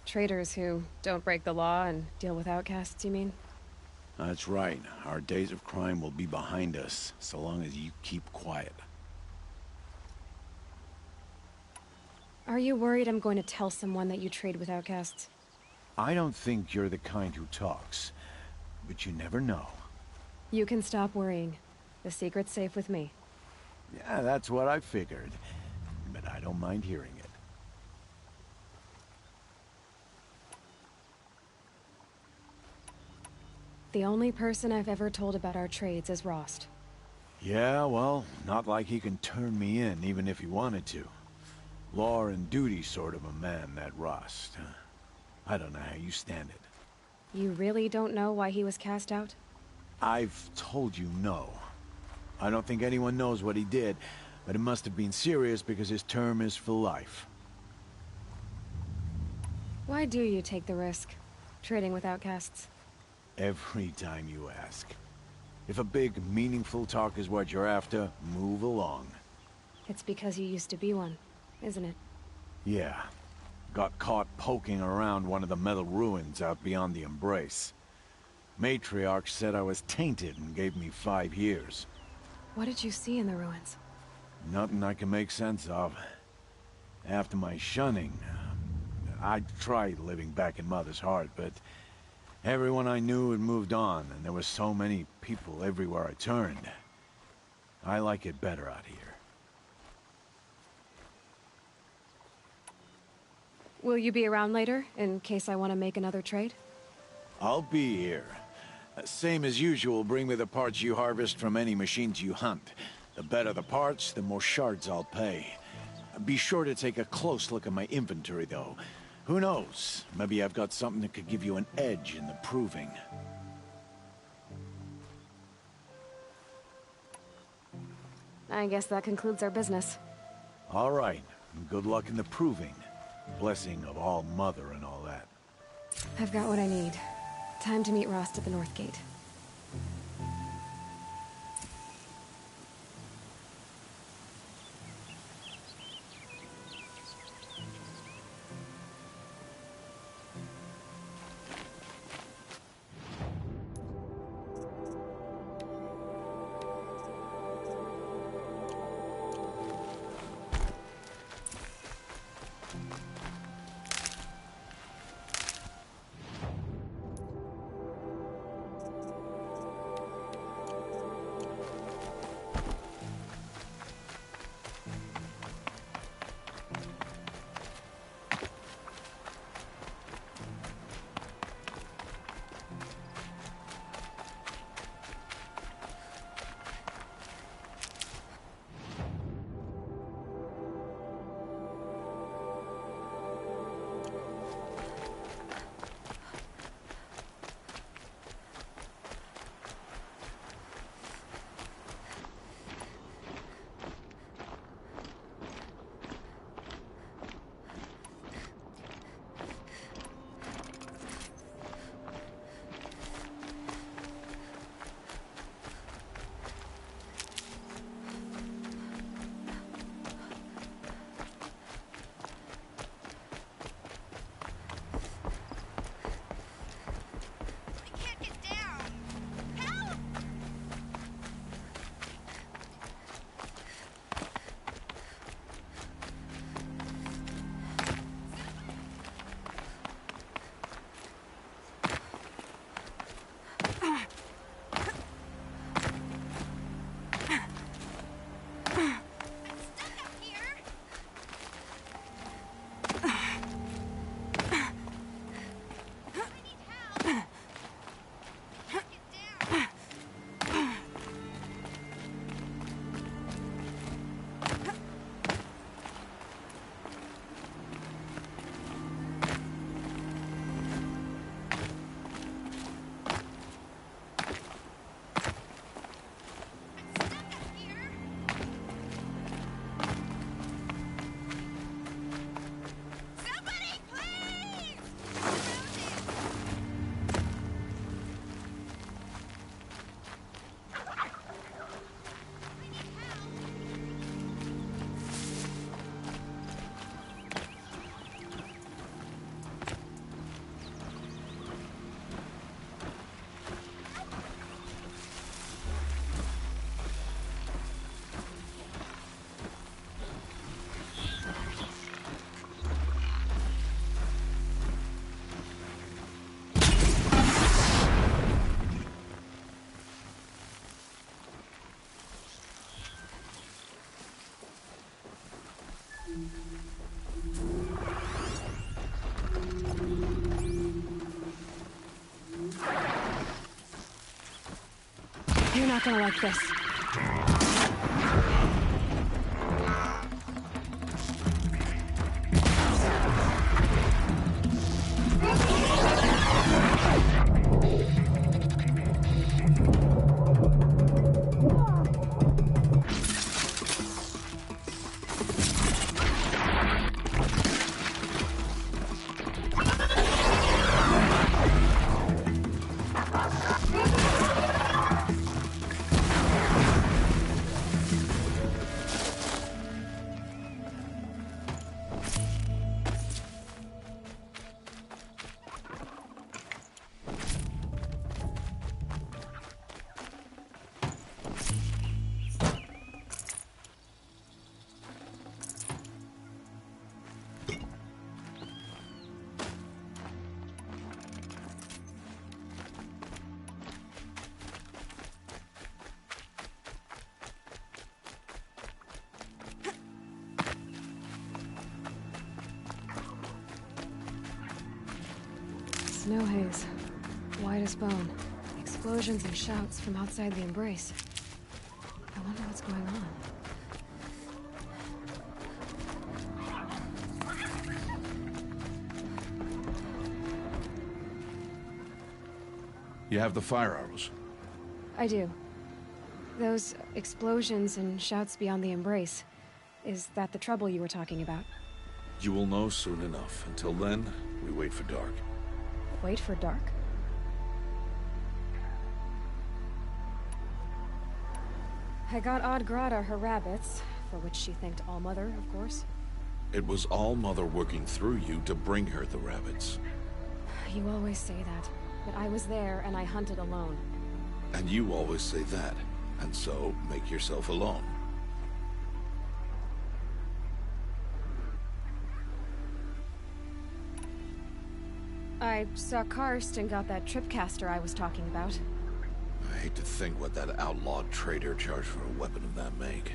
Traitors who don't break the law and deal with outcasts, you mean? That's right. Our days of crime will be behind us, so long as you keep quiet. Are you worried I'm going to tell someone that you trade with outcasts? I don't think you're the kind who talks, but you never know. You can stop worrying. The secret's safe with me. Yeah, that's what I figured, but I don't mind hearing it. The only person I've ever told about our trades is Rost. Yeah, well, not like he can turn me in, even if he wanted to. Law and duty sort of a man, that Rost. I don't know how you stand it. You really don't know why he was cast out? I've told you no. I don't think anyone knows what he did, but it must have been serious because his term is for life. Why do you take the risk, trading with outcasts? Every time you ask. If a big, meaningful talk is what you're after, move along. It's because you used to be one, isn't it? Yeah. Got caught poking around one of the metal ruins out beyond the Embrace. Matriarch said I was tainted and gave me 5 years. What did you see in the ruins? Nothing I can make sense of. After my shunning, I tried living back in Mother's Heart, but everyone I knew had moved on, and there were so many people everywhere I turned. I like it better out here. Will you be around later, in case I want to make another trade? I'll be here. Same as usual, bring me the parts you harvest from any machines you hunt. The better the parts, the more shards I'll pay. Be sure to take a close look at my inventory, though. Who knows? Maybe I've got something that could give you an edge in the proving. I guess that concludes our business. All right. Good luck in the proving. Blessing of All Mother and all that. I've got what I need. Time to meet Rost at the North Gate. You're not gonna like this. Snow haze. White as bone. Explosions and shouts from outside the Embrace. I wonder what's going on. You have the fire arrows? I do. Those explosions and shouts beyond the Embrace. Is that the trouble you were talking about? You will know soon enough. Until then, we wait for dark. Wait for dark? I got Odd Grata her rabbits, for which she thanked Allmother, of course. It was Allmother working through you to bring her the rabbits. You always say that, but I was there and I hunted alone. And you always say that, and so make yourself alone. I saw Karst and got that tripcaster I was talking about. I hate to think what that outlawed trader charged for a weapon of that make.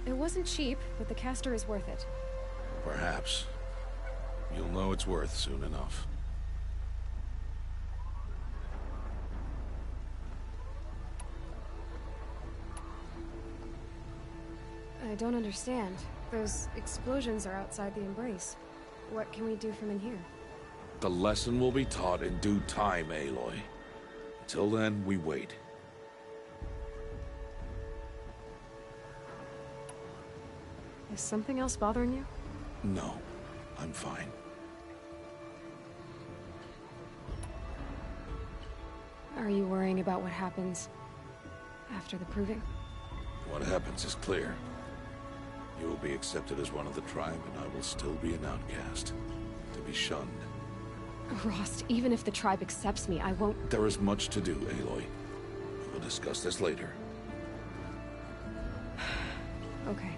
It wasn't cheap, but the caster is worth it. Perhaps. You'll know it's worth soon enough. I don't understand. Those explosions are outside the Embrace. What can we do from in here? The lesson will be taught in due time, Aloy. Until then, we wait. Is something else bothering you? No, I'm fine. Are you worrying about what happens after the Proving? What happens is clear. You will be accepted as one of the tribe, and I will still be an outcast. To be shunned. Rost, even if the tribe accepts me, I won't... There is much to do, Aloy. We'll discuss this later. Okay.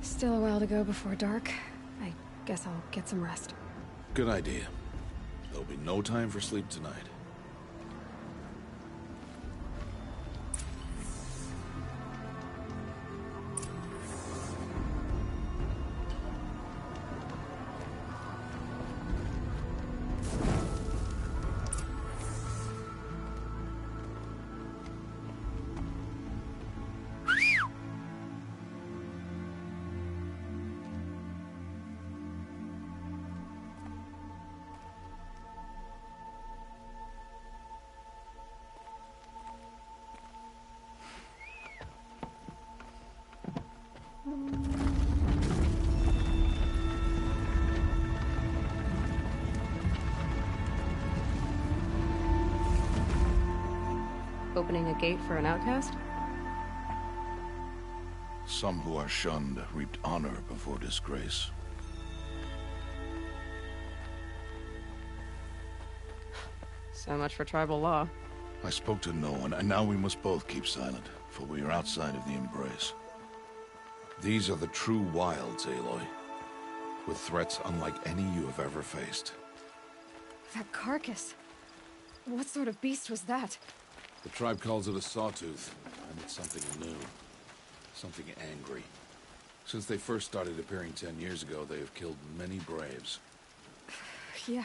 Still a while to go before dark. I guess I'll get some rest. Good idea. There'll be no time for sleep tonight. Opening a gate for an outcast? Some who are shunned reaped honor before disgrace. So much for tribal law. I spoke to no one, and now we must both keep silent, for we are outside of the Embrace. These are the true wilds, Aloy, with threats unlike any you have ever faced. That carcass. What sort of beast was that? The tribe calls it a sawtooth, and it's something new. Something angry. Since they first started appearing 10 years ago, they have killed many braves. Yeah.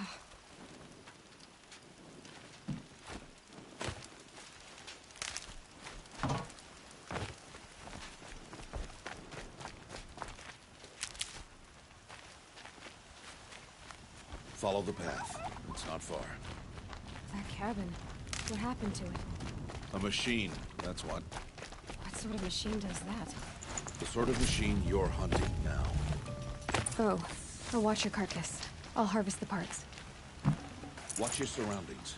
Follow the path. It's not far. That cabin. What happened to it? A machine, that's what. What sort of machine does that? The sort of machine you're hunting now. Oh, a Watcher carcass. I'll harvest the parts. Watch your surroundings.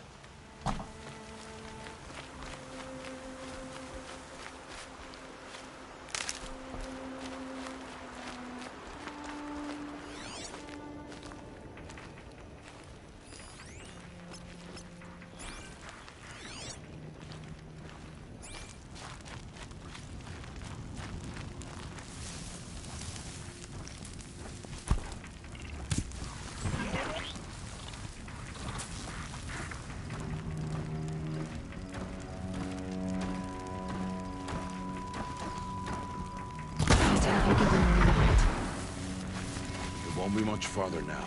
It won't be much farther now.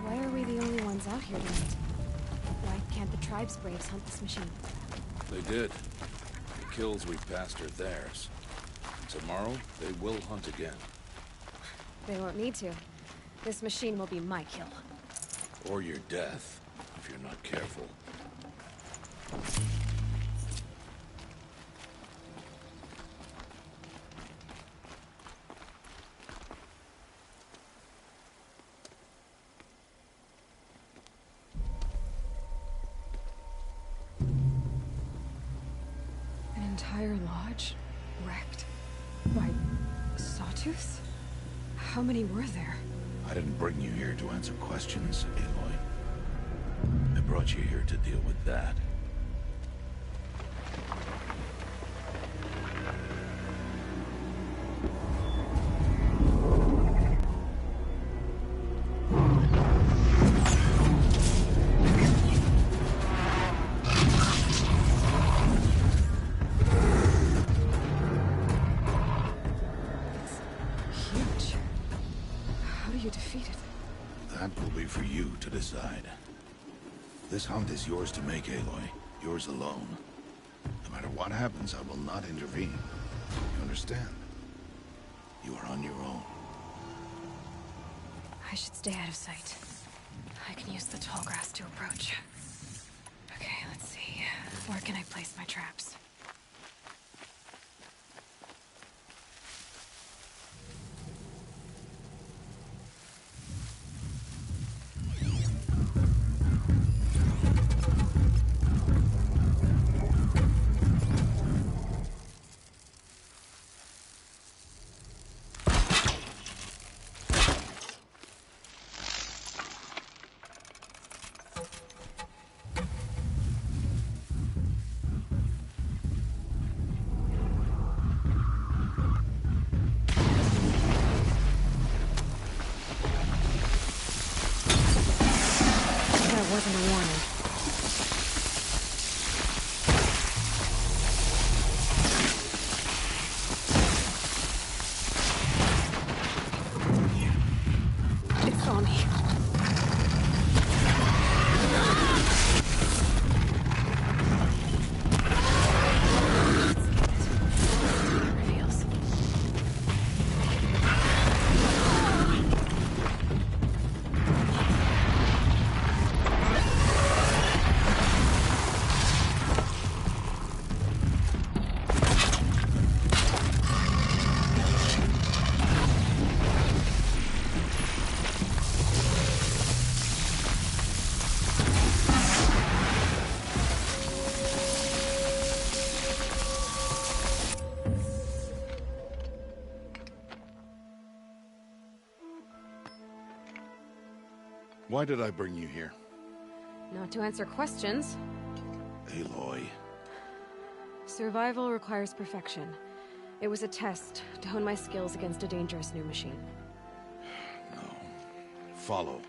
Why are we the only ones out here tonight? Why can't the tribe's braves hunt this machine? They did. The kills we passed are theirs. Tomorrow, they will hunt again. They won't need to. This machine will be my kill. Or your death, if you're not careful. An entire lodge? Wrecked? By sawtooths? How many were there? I didn't bring you here to answer questions, Aloy. I brought you here to deal with that. This hunt is yours to make, Aloy. Yours alone. No matter what happens, I will not intervene. You understand? You are on your own. I should stay out of sight. I can use the tall grass to approach. Okay, let's see. Where can I place my traps? Wasn't a warning. It saw me. Reveals. Why did I bring you here? Not to answer questions. Aloy. Survival requires perfection. It was a test to hone my skills against a dangerous new machine. No. Follow.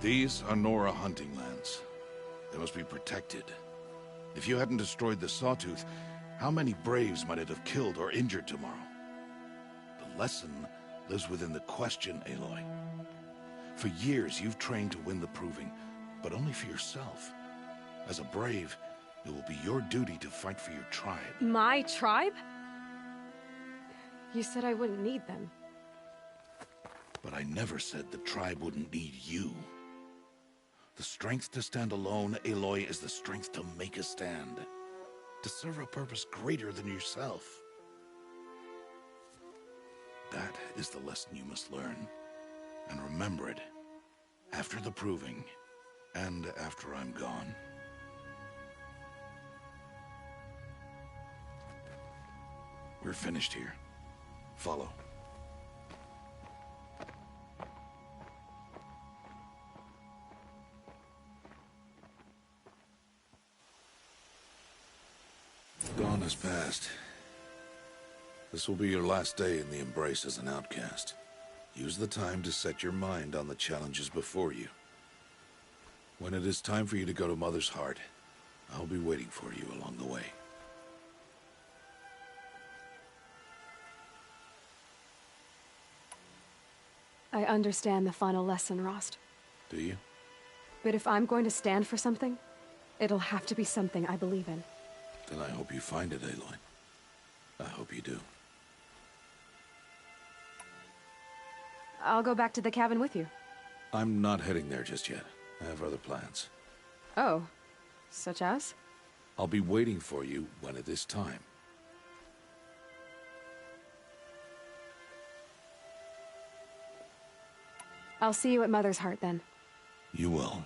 These are Nora hunting lands. They must be protected. If you hadn't destroyed the Sawtooth, how many Braves might it have killed or injured tomorrow? The lesson lives within the question, Aloy. For years, you've trained to win the Proving, but only for yourself. As a Brave, It will be your duty to fight for your tribe. My tribe? You said I wouldn't need them. But I never said the tribe wouldn't need you. The strength to stand alone, Aloy, is the strength to make a stand. To serve a purpose greater than yourself. That is the lesson you must learn. And remember it. After the proving. And after I'm gone. We're finished here. Follow. Dawn has passed. This will be your last day in the Embrace as an outcast. Use the time to set your mind on the challenges before you. When it is time for you to go to Mother's Heart, I'll be waiting for you along the way. I understand the final lesson, Rost. Do you? But if I'm going to stand for something, it'll have to be something I believe in. Then I hope you find it, Aloy. I hope you do. I'll go back to the cabin with you. I'm not heading there just yet. I have other plans. Oh, such as? I'll be waiting for you when it is time. I'll see you at Mother's Heart then. You will.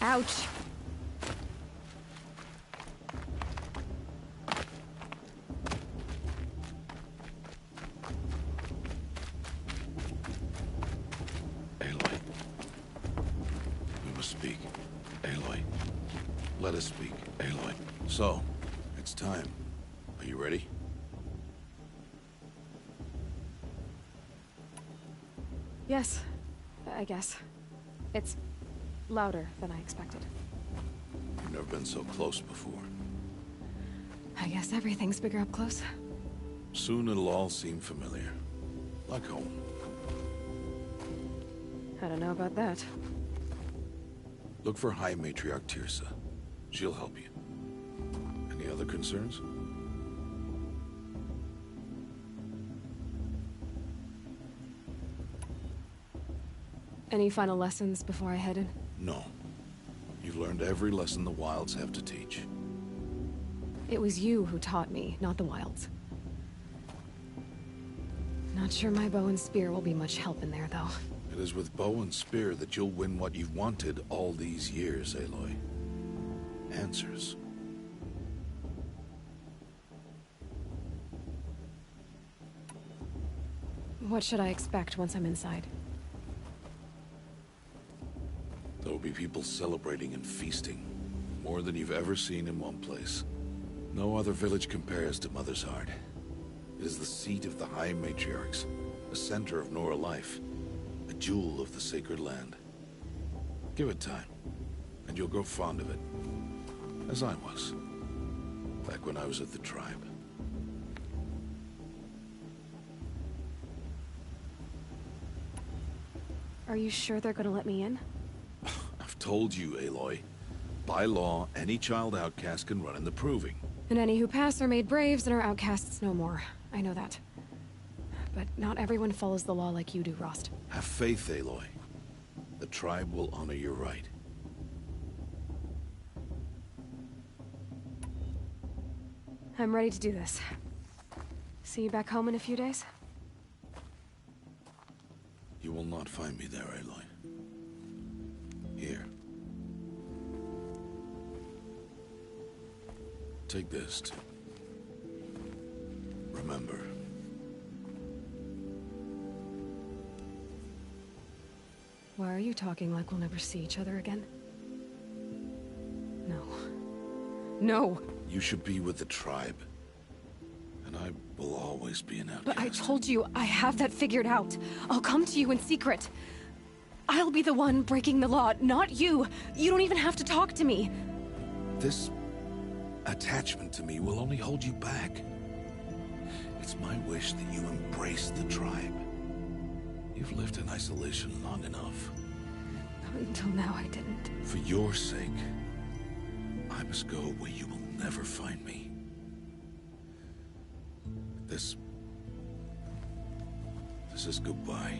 Ouch. Aloy. We must speak. Aloy. Let us speak. Aloy. So, it's time. Are you ready? Yes, I guess. It's louder than I expected. You've never been so close before. I guess everything's bigger up close. Soon it'll all seem familiar. Like home. I don't know about that. Look for High Matriarch Teersa. She'll help you. And other concerns? Any final lessons before I head in? No. You've learned every lesson the Wilds have to teach. It was you who taught me, not the Wilds. Not sure my bow and spear will be much help in there, though. It is with bow and spear that you'll win what you've wanted all these years, Aloy. Answers. What should I expect once I'm inside? There will be people celebrating and feasting. More than you've ever seen in one place. No other village compares to Mother's Heart. It is the seat of the High Matriarchs, a center of Nora life, a jewel of the sacred land. Give it time, and you'll grow fond of it. As I was, back when I was at the tribe. Are you sure they're gonna let me in? I've told you, Aloy. By law, any child outcast can run in the Proving. And any who pass are made braves and are outcasts no more. I know that. But not everyone follows the law like you do, Rost. Have faith, Aloy. The tribe will honor your right. I'm ready to do this. See you back home in a few days? You will not find me there, Aloy. Here. Take this to remember. Why are you talking like we'll never see each other again? No. No! You should be with the tribe. And I will always be an outcast. But I told you, I have that figured out. I'll come to you in secret. I'll be the one breaking the law, not you. You don't even have to talk to me. This attachment to me will only hold you back. It's my wish that you embrace the tribe. You've lived in isolation long enough. Until now, I didn't. For your sake, I must go where you will never find me. This is goodbye.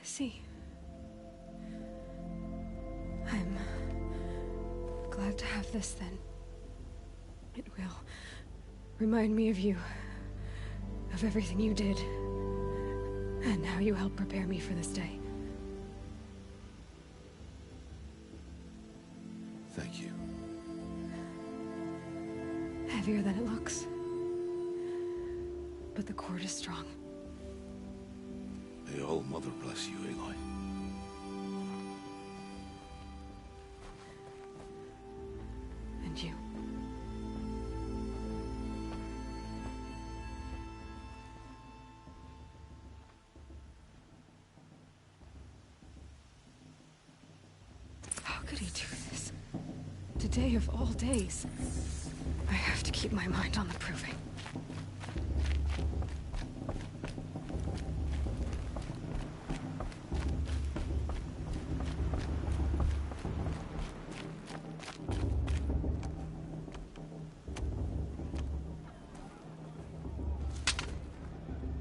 See. I'm glad to have this then. It will remind me of you, of everything you did, and how you helped prepare me for this day. Thank you. Heavier than it looks, but the cord is strong. May All Mother bless you, Aloy. And you. How could he do this? Today of all days. I have to keep my mind on the Proving.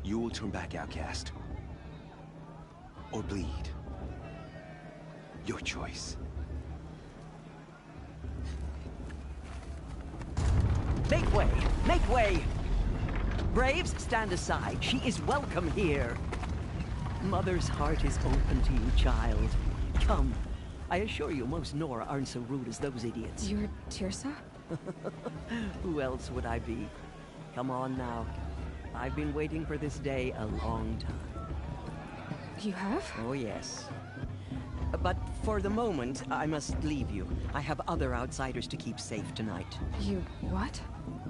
You will turn back, outcast. Or bleed. Your choice. Make way! Make way! Braves, stand aside. She is welcome here. Mother's heart is open to you, child. Come. I assure you, most Nora aren't so rude as those idiots. You're Teersa? Who else would I be? Come on now. I've been waiting for this day a long time. You have? Oh, yes. But for the moment, I must leave you. I have other outsiders to keep safe tonight. You what?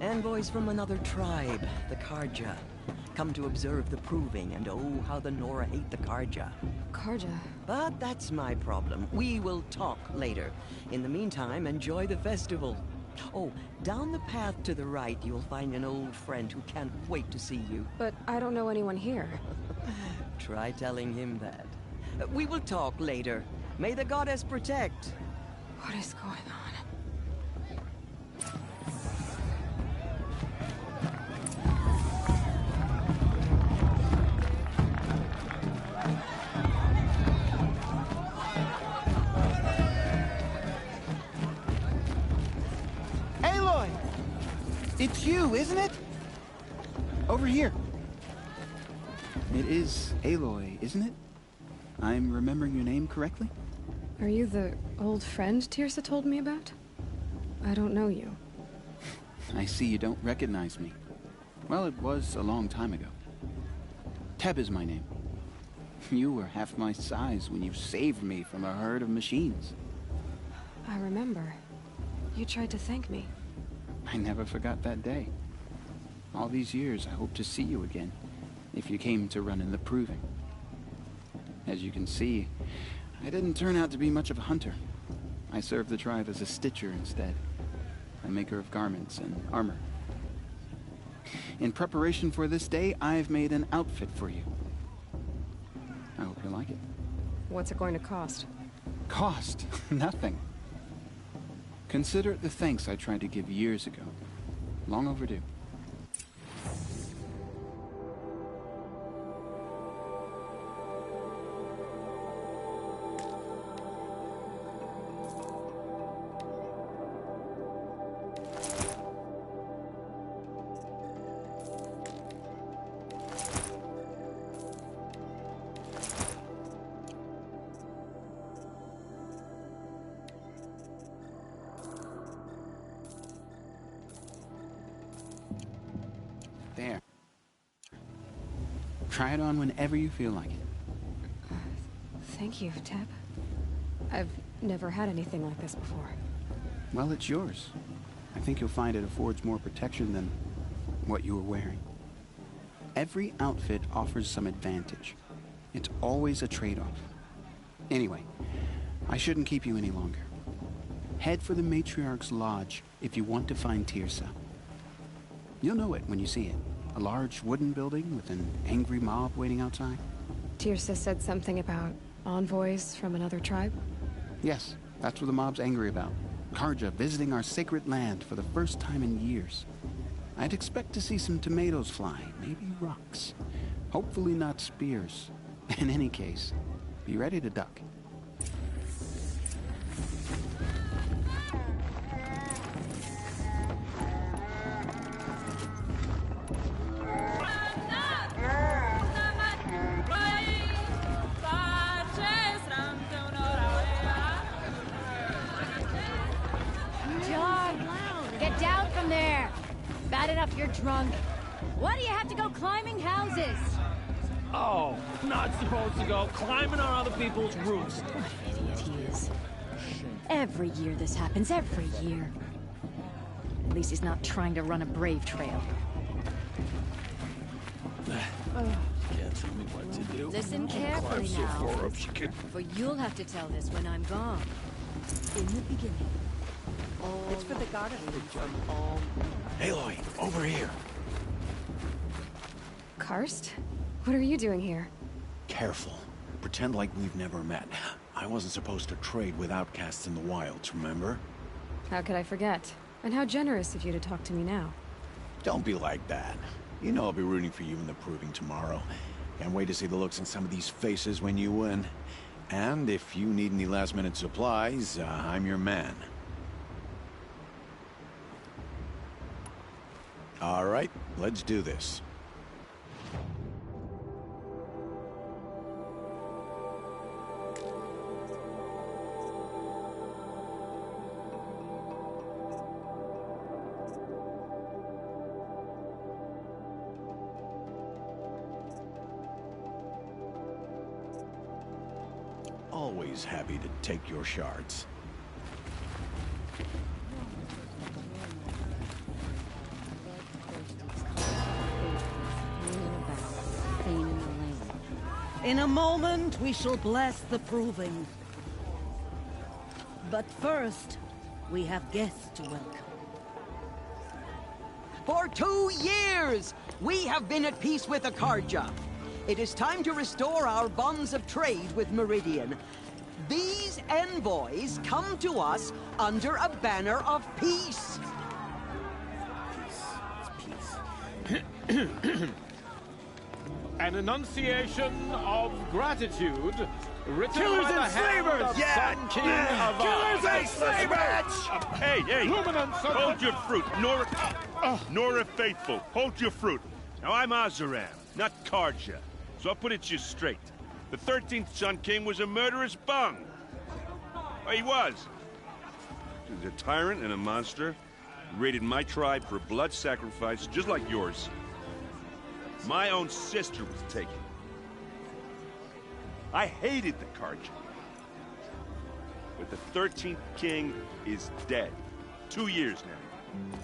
Envoys from another tribe, the Carja. Come to observe the proving, and oh, how the Nora hate the Carja. Carja? But that's my problem. We will talk later. In the meantime, enjoy the festival. Oh, down the path to the right, you'll find an old friend who can't wait to see you. But I don't know anyone here. Try telling him that. We will talk later. May the goddess protect. What is going on? Aloy! It's you, isn't it? Over here. It is Aloy, isn't it? I'm remembering your name correctly? Are you the old friend Teersa told me about? I don't know you. I see you don't recognize me. Well, it was a long time ago. Teb is my name. You were half my size when you saved me from a herd of machines. I remember. You tried to thank me. I never forgot that day. All these years, I hope to see you again, if you came to run in the proving. As you can see, I didn't turn out to be much of a hunter. I served the tribe as a stitcher instead, a maker of garments and armor. In preparation for this day, I've made an outfit for you. I hope you like it. What's it going to cost? Cost? Nothing. Consider it the thanks I tried to give years ago. Long overdue. There. Try it on whenever you feel like it. Thank you, Teb. I've never had anything like this before. Well, it's yours. I think you'll find it affords more protection than what you were wearing. Every outfit offers some advantage. It's always a trade-off. Anyway, I shouldn't keep you any longer. Head for the Matriarch's Lodge if you want to find Teersa. You'll know it when you see it. A large wooden building with an angry mob waiting outside. Teersa said something about envoys from another tribe? Yes, that's what the mob's angry about. Carja visiting our sacred land for the first time in years. I'd expect to see some tomatoes fly, maybe rocks. Hopefully not spears. In any case, be ready to duck. Get down from there! Bad enough you're drunk. Why do you have to go climbing houses? Oh, not supposed to go climbing on other people's roofs. What an idiot he is. Every year this happens, every year. At least he's not trying to run a brave trail. Can't tell me what to do. Listen I'll carefully climb so now, far up she can. for you'll have to tell this when I'm gone. In the beginning. It's for the goddess to jump all... Aloy, over here. Karst? What are you doing here? Careful. Pretend like we've never met. I wasn't supposed to trade with outcasts in the wilds, remember? How could I forget? And how generous of you to talk to me now. Don't be like that. You know I'll be rooting for you in the proving tomorrow. Can't wait to see the looks on some of these faces when you win. And if you need any last-minute supplies, I'm your man. All right, let's do this. Always happy to take your shards. In a moment, we shall bless the proving. But first, we have guests to welcome. For 2 years, we have been at peace with Akarja. It is time to restore our bonds of trade with Meridian. These envoys come to us under a banner of peace. An enunciation of gratitude written Killers by the and hand slavers! of Yeah! Sun King of Killers and slavers! Hey, hey! Luminance of Hold your fruit, Nora Faithful. Hold your fruit. Now I'm Azaram, not Karja, so I'll put it you straight. The 13th Sun King was a murderous bung. Oh, he was. He was a tyrant and a monster. He raided my tribe for a blood sacrifice, just like yours. My own sister was taken. I hated the Karja. But the 13th king is dead. 2 years now.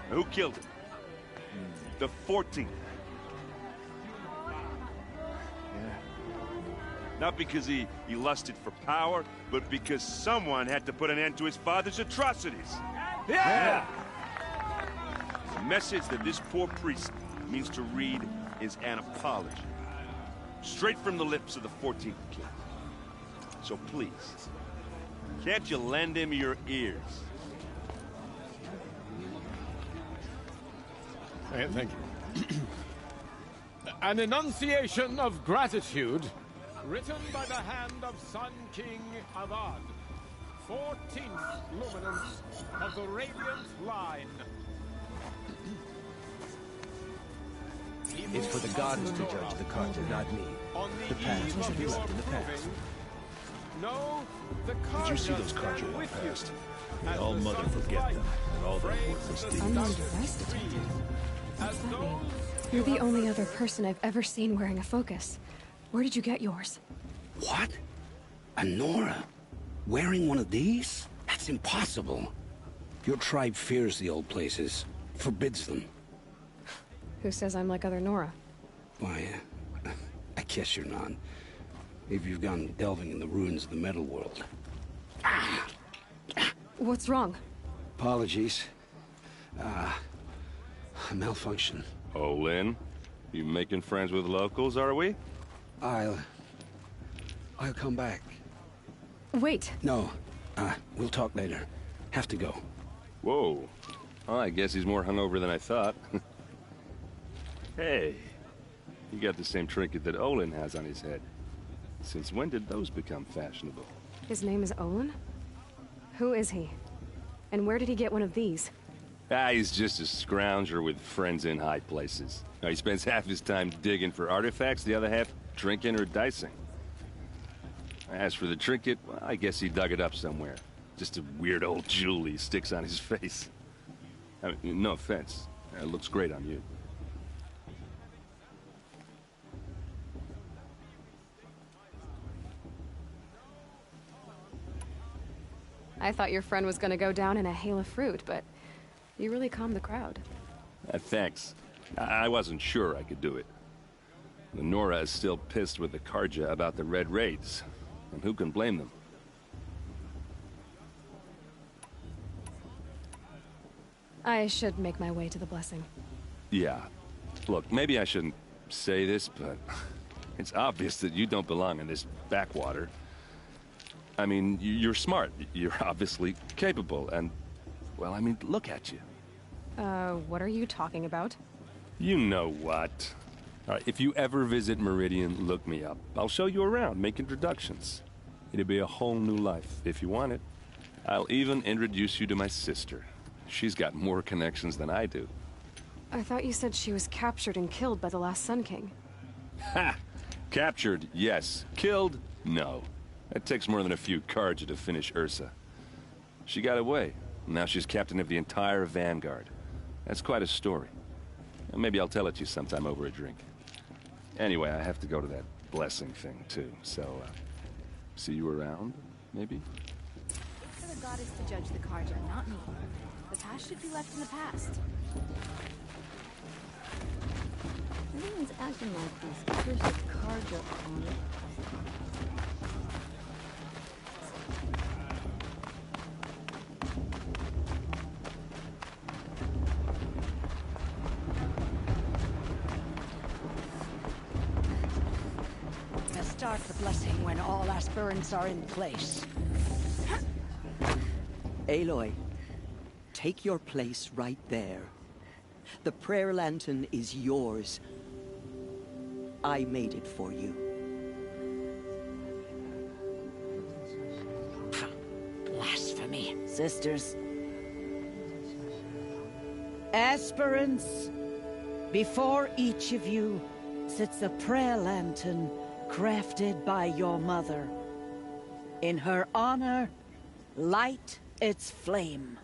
Now, who killed him? The 14th. Not because he lusted for power, but because someone had to put an end to his father's atrocities. Yeah! The message that this poor priest means to read is an apology. Straight from the lips of the 14th king. So please, can't you lend him your ears? Thank you. An enunciation of gratitude written by the hand of Sun King Avad, 14th luminance of the Radiant Line. It's for the goddess to judge the Karja, not me. The past should be left in the past. No, the Did you see those Karja walk past? May all mother forget them and all their worthless deeds. Unknown device detected. What's that mean? You're the only other person I've ever seen wearing a focus. Where did you get yours? What? A Nora? Wearing one of these? That's impossible. Your tribe fears the old places, forbids them. Who says I'm like other Nora? Why, I guess you're not. If you've gone delving in the ruins of the metal world. What's wrong? Apologies. A malfunction. Oh, Lynn? You making friends with locals, are we? I'll come back. Wait. No. We'll talk later. Have to go. Whoa. Oh, I guess he's more hungover than I thought. Hey, you got the same trinket that Olin has on his head. Since when did those become fashionable? His name is Olin? Who is he? And where did he get one of these? He's just a scrounger with friends in high places. Now, he spends half his time digging for artifacts, the other half drinking or dicing. As for the trinket, well, I guess he dug it up somewhere. Just a weird old jewel he sticks on his face. I mean, no offense. It looks great on you. I thought your friend was gonna go down in a hail of fruit, but you really calmed the crowd. Thanks. I wasn't sure I could do it. The Nora is still pissed with the Karja about the Red Raids, and who can blame them? I should make my way to the blessing. Yeah. Look, maybe I shouldn't say this, but it's obvious that you don't belong in this backwater. I mean, you're smart. You're obviously capable, and, well, I mean, look at you. What are you talking about? You know what. All right, if you ever visit Meridian, look me up. I'll show you around, make introductions. It'll be a whole new life, if you want it. I'll even introduce you to my sister. She's got more connections than I do. I thought you said she was captured and killed by the last Sun King. Ha! Captured, yes. Killed, no. That takes more than a few Carja to finish Ursa. She got away. Now she's captain of the entire Vanguard. That's quite a story. Maybe I'll tell it to you sometime over a drink. Anyway, I have to go to that blessing thing, too. So, see you around, maybe? For the goddess to judge the Carja, not me. The past should be left in the past. Everyone's acting like these cursed Carja on it. Start the blessing when all aspirants are in place. Aloy, take your place right there. The prayer lantern is yours. I made it for you. Blasphemy. Sisters. Aspirants, before each of you sits a prayer lantern crafted by your mother. In her honor, light its flame.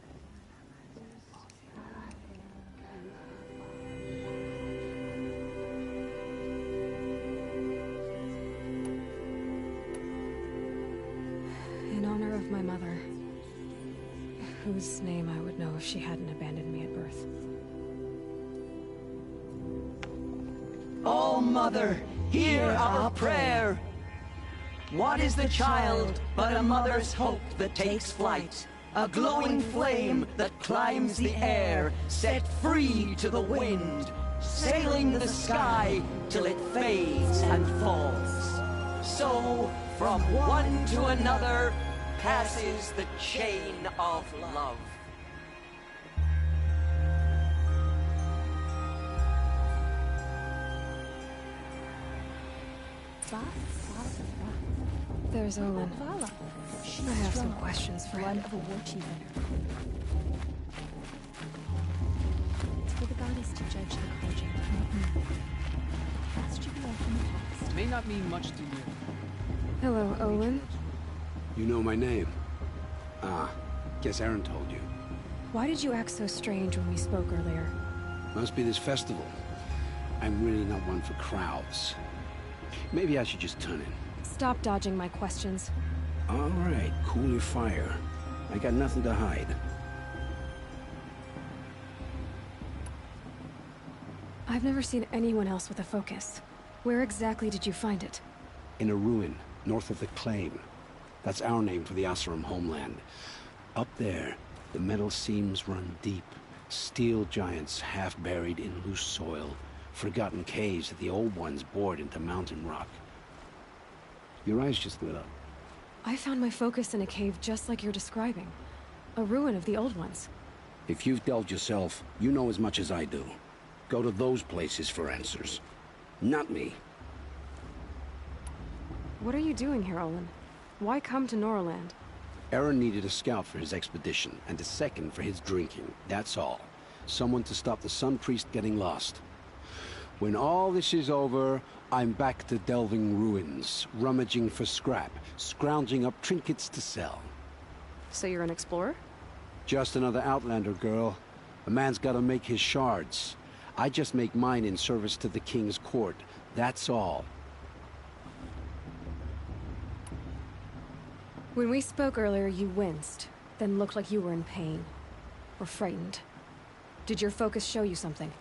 In honor of my mother, whose name I would know if she hadn't abandoned me at birth. Oh, Mother, hear our prayer. What is the child but a mother's hope that takes flight? A glowing flame that climbs the air, set free to the wind, sailing the sky till it fades and falls. So, from one to another, passes the chain of love. There's Olin. I have some questions for him. Of a war chief. It's for the goddess to judge the Carja, not me. The past should be left in the past. It may not mean much to you. Hello, Olin. You know my name? Ah, guess Aaron told you. Why did you act so strange when we spoke earlier? Must be this festival. I'm really not one for crowds. Maybe I should just turn in. Stop dodging my questions. All right, cool your fire. I got nothing to hide. I've never seen anyone else with a focus. Where exactly did you find it? In a ruin, north of the Claim. That's our name for the Oseram homeland. Up there, the metal seams run deep. Steel giants half buried in loose soil. Forgotten caves that the old ones bored into mountain rock. Your eyes just lit up. I found my focus in a cave just like you're describing. A ruin of the old ones. If you've delved yourself, you know as much as I do. Go to those places for answers. Not me. What are you doing here, Olin? Why come to Noraland? Aaron needed a scout for his expedition, and a second for his drinking. That's all. Someone to stop the Sun Priest getting lost. When all this is over, I'm back to delving ruins, rummaging for scrap, scrounging up trinkets to sell. So you're an explorer? Just another Outlander, girl. A man's gotta make his shards. I just make mine in service to the King's court. That's all. When we spoke earlier, you winced, then looked like you were in pain. Or frightened. Did your focus show you something?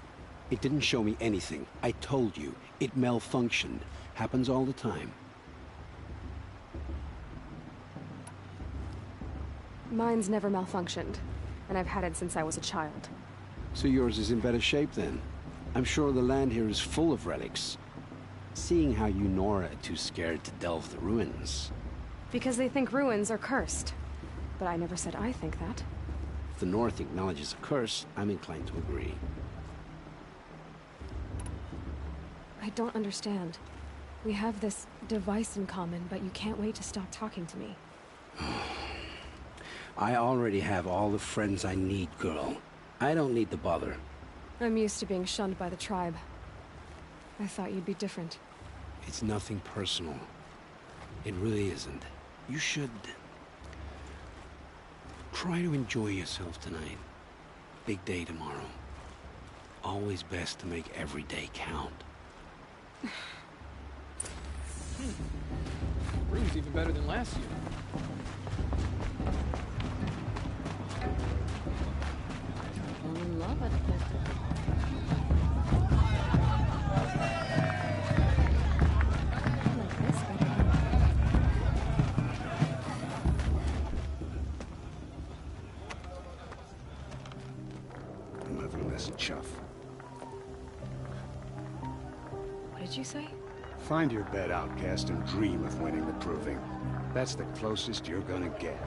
It didn't show me anything. I told you. It malfunctioned. Happens all the time. Mine's never malfunctioned, and I've had it since I was a child. So yours is in better shape then. I'm sure the land here is full of relics. Seeing how you Nora are too scared to delve the ruins. Because they think ruins are cursed. But I never said I think that. If the North acknowledges a curse, I'm inclined to agree. I don't understand. We have this device in common, but you can't wait to stop talking to me. I already have all the friends I need, girl. I don't need the bother. I'm used to being shunned by the tribe. I thought you'd be different. It's nothing personal. It really isn't. You should... try to enjoy yourself tonight. Big day tomorrow. Always best to make every day count. Room's even better than last year. I love it. Nothing less chuff. What did you say? Find your bed, outcast, and dream of winning the proving. That's the closest you're gonna get.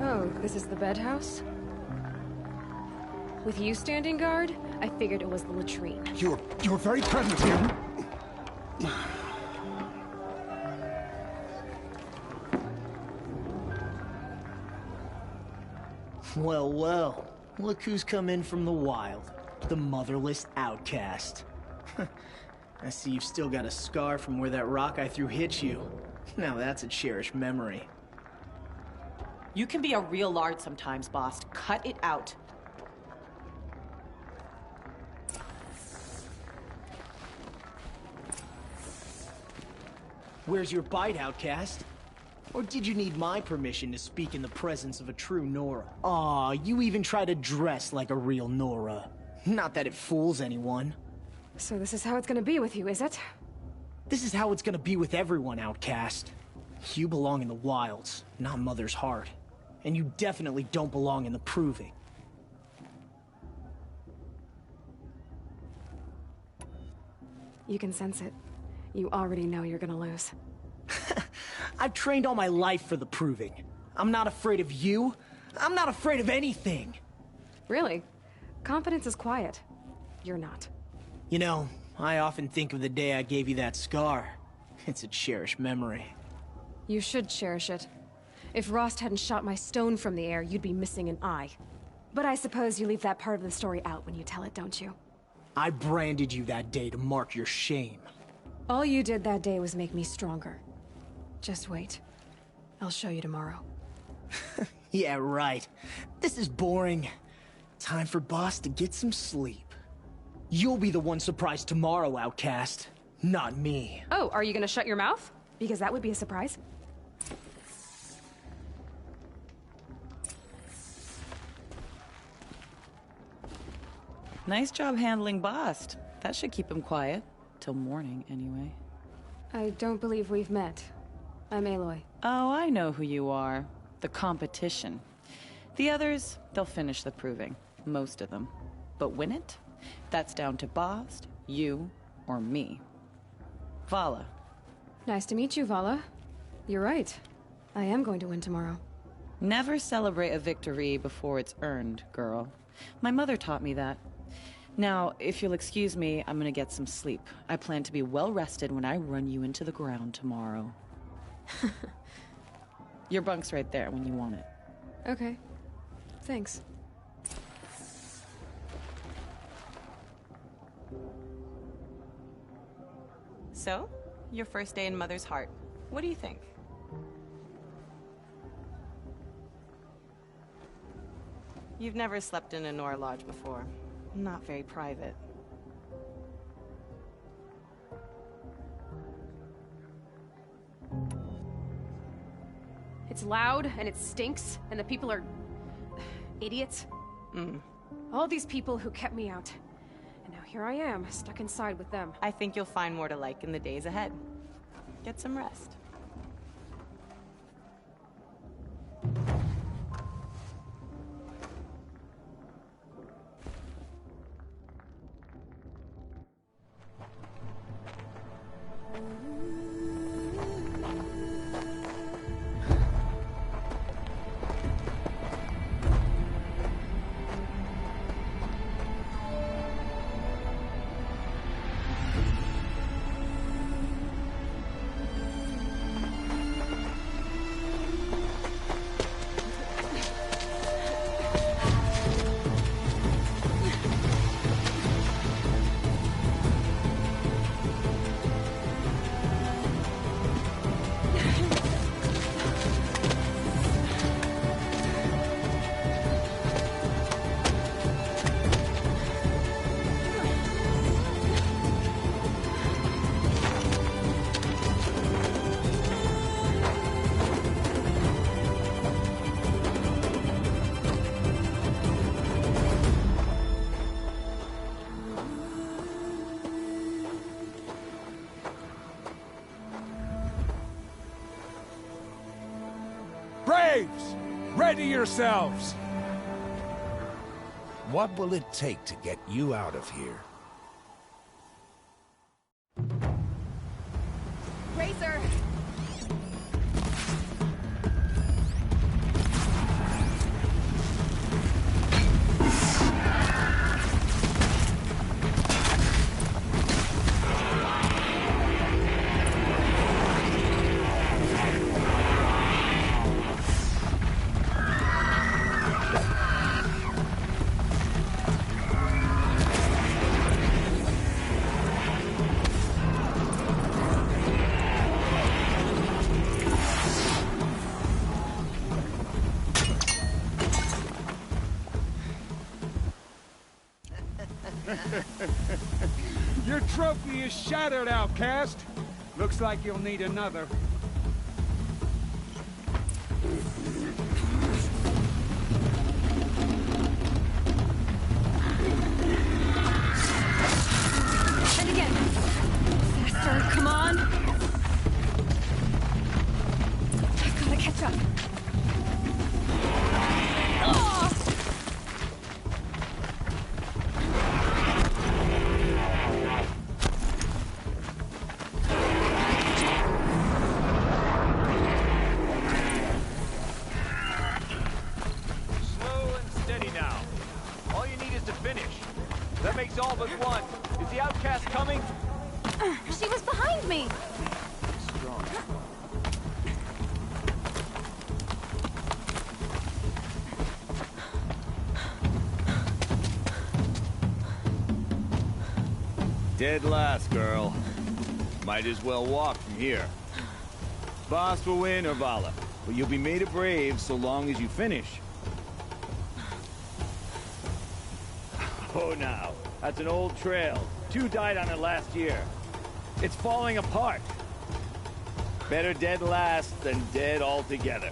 Oh, this is the bed house? With you standing guard, I figured it was the latrine. Your very presence here. Well, well. Look who's come in from the wild. The motherless outcast. I see you've still got a scar from where that rock I threw hit you. Now that's a cherished memory. You can be a real lard sometimes, boss. Cut it out. Where's your bite, outcast? Or did you need my permission to speak in the presence of a true Nora? Aw, you even try to dress like a real Nora. Not that it fools anyone. So this is how it's gonna be with you, is it? This is how it's gonna be with everyone, outcast. You belong in the wilds, not Mother's Heart. And you definitely don't belong in the Proving. You can sense it. You already know you're gonna lose. I've trained all my life for the Proving. I'm not afraid of you. I'm not afraid of anything. Really? Confidence is quiet. You're not. You know, I often think of the day I gave you that scar. It's a cherished memory. You should cherish it. If Rost hadn't shot my stone from the air, you'd be missing an eye. But I suppose you leave that part of the story out when you tell it, don't you? I branded you that day to mark your shame. All you did that day was make me stronger. Just wait. I'll show you tomorrow. Yeah, right. This is boring. Time for Boss to get some sleep. You'll be the one surprised tomorrow, outcast. Not me. Oh, are you gonna shut your mouth? Because that would be a surprise. Nice job handling Bast. That should keep him quiet. Till morning, anyway. I don't believe we've met. I'm Aloy. Oh, I know who you are. The competition. The others, they'll finish the proving. Most of them. But win it? That's down to Bast, you, or me. Vala. Nice to meet you, Vala. You're right. I am going to win tomorrow. Never celebrate a victory before it's earned, girl. My mother taught me that. Now, if you'll excuse me, I'm gonna get some sleep. I plan to be well rested when I run you into the ground tomorrow. Your bunk's right there when you want it. Okay. Thanks. So, your first day in Mother's Heart. What do you think? You've never slept in a Nora lodge before. Not very private. It's loud, and it stinks, and the people are... idiots. All these people who kept me out. And now here I am, stuck inside with them. I think you'll find more to like in the days ahead. Get some rest. Ready yourselves! What will it take to get you out of here? Razor! Your trophy is shattered, outcast. Looks like you'll need another. And again! Faster, come on! I've gotta catch up. Oh! All but one. Is the outcast coming? She was behind me! Strong. Dead last, girl. Might as well walk from here. Boss will win or Vala, but you'll be made a brave so long as you finish. Oh, now. That's an old trail. 2 died on it last year. It's falling apart. Better dead last than dead altogether.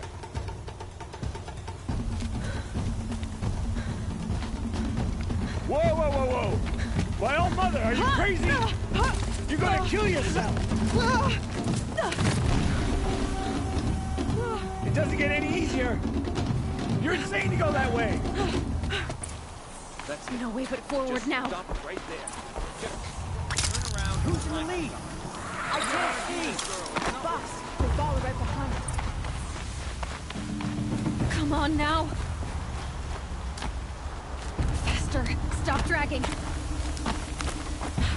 Whoa, whoa, whoa, whoa! My old mother, are you crazy? You're gonna kill yourself! It doesn't get any easier! You're insane to go that way! That's no way but forward Just now. Stop it right there. Just turn around. Who's in the lead? I can't see! Boss, they followed right behind us. Come on now! Faster! Stop dragging!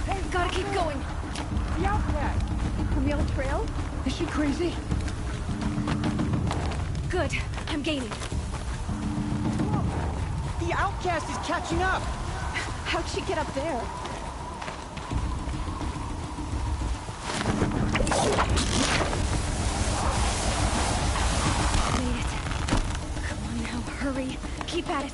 Hey, gotta keep going! The outcast! On the old trail? Is she crazy? Good. I'm gaining. The outcast is catching up! How'd she get up there? Made it. Come on now, hurry. Keep at it.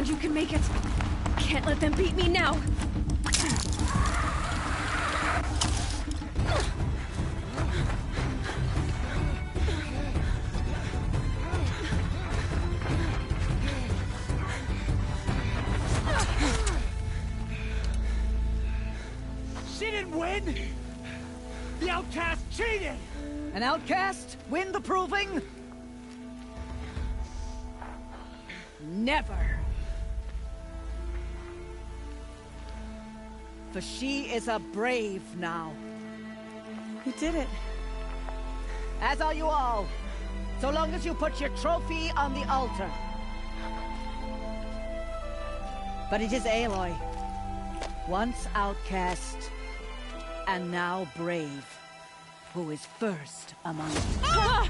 You can make it. Can't let them beat me now. She didn't win! The outcast cheated! An outcast win the proving? Never. For she is a brave now. You did it. As are you all. So long as you put your trophy on the altar. But it is Aloy. Once outcast, and now brave, who is first among you. Ah!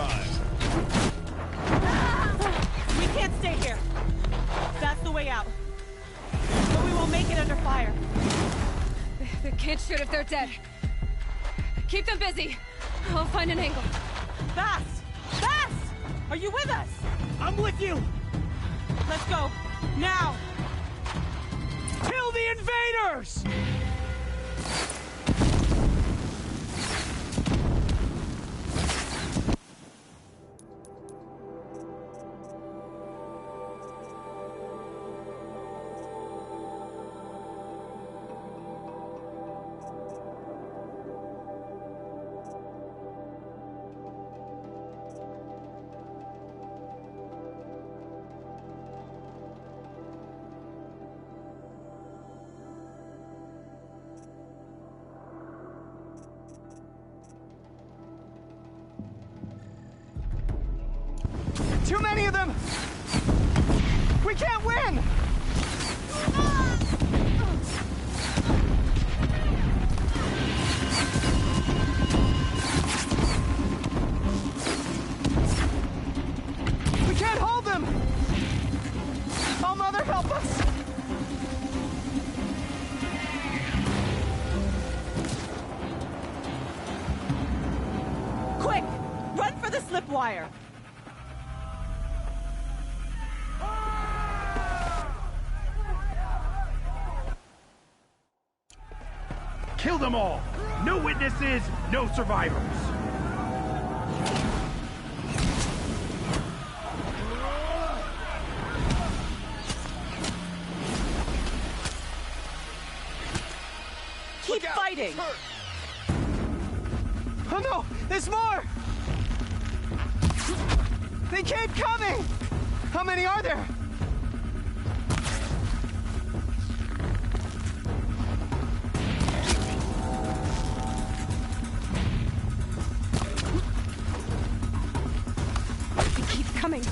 arrived. We can't stay here. That's the way out. But we won't make it under fire. They can't shoot if they're dead. Keep them busy. I'll find an angle. Fast! Fast! Are you with us? I'm with you! Let's go. Now! Kill the invaders! Too many of them! We can't win! We can't hold them! Oh, Mother, help us! Quick! Run for the slipwire! Kill them all! No witnesses, no survivors! Keep fighting! Oh no! There's more! They keep coming! How many are there? Coming.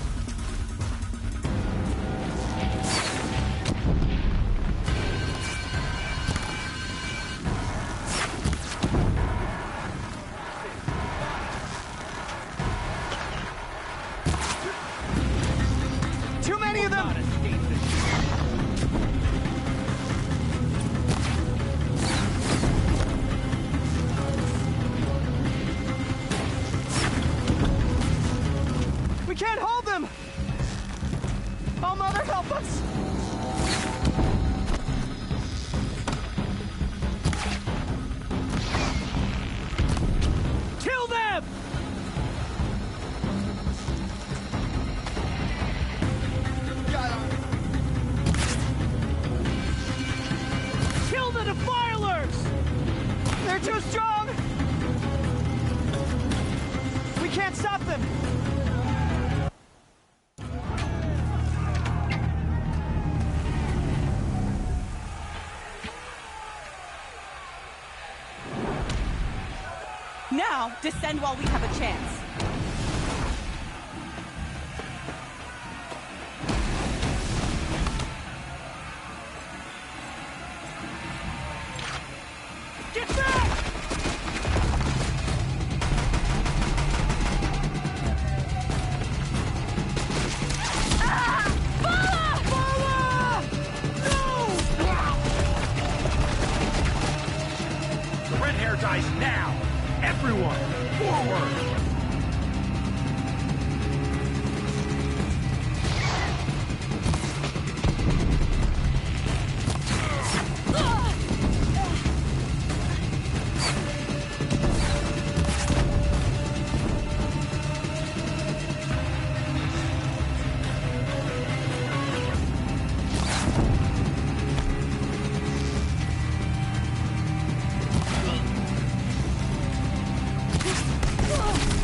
Too many of them! We can't hold them! Oh, Mother, help us! Kill them! Kill the defilers! They're too strong! We can't stop them! Now, descend while we have a chance. Get back! The red hair dies now! Everyone, forward! Oh!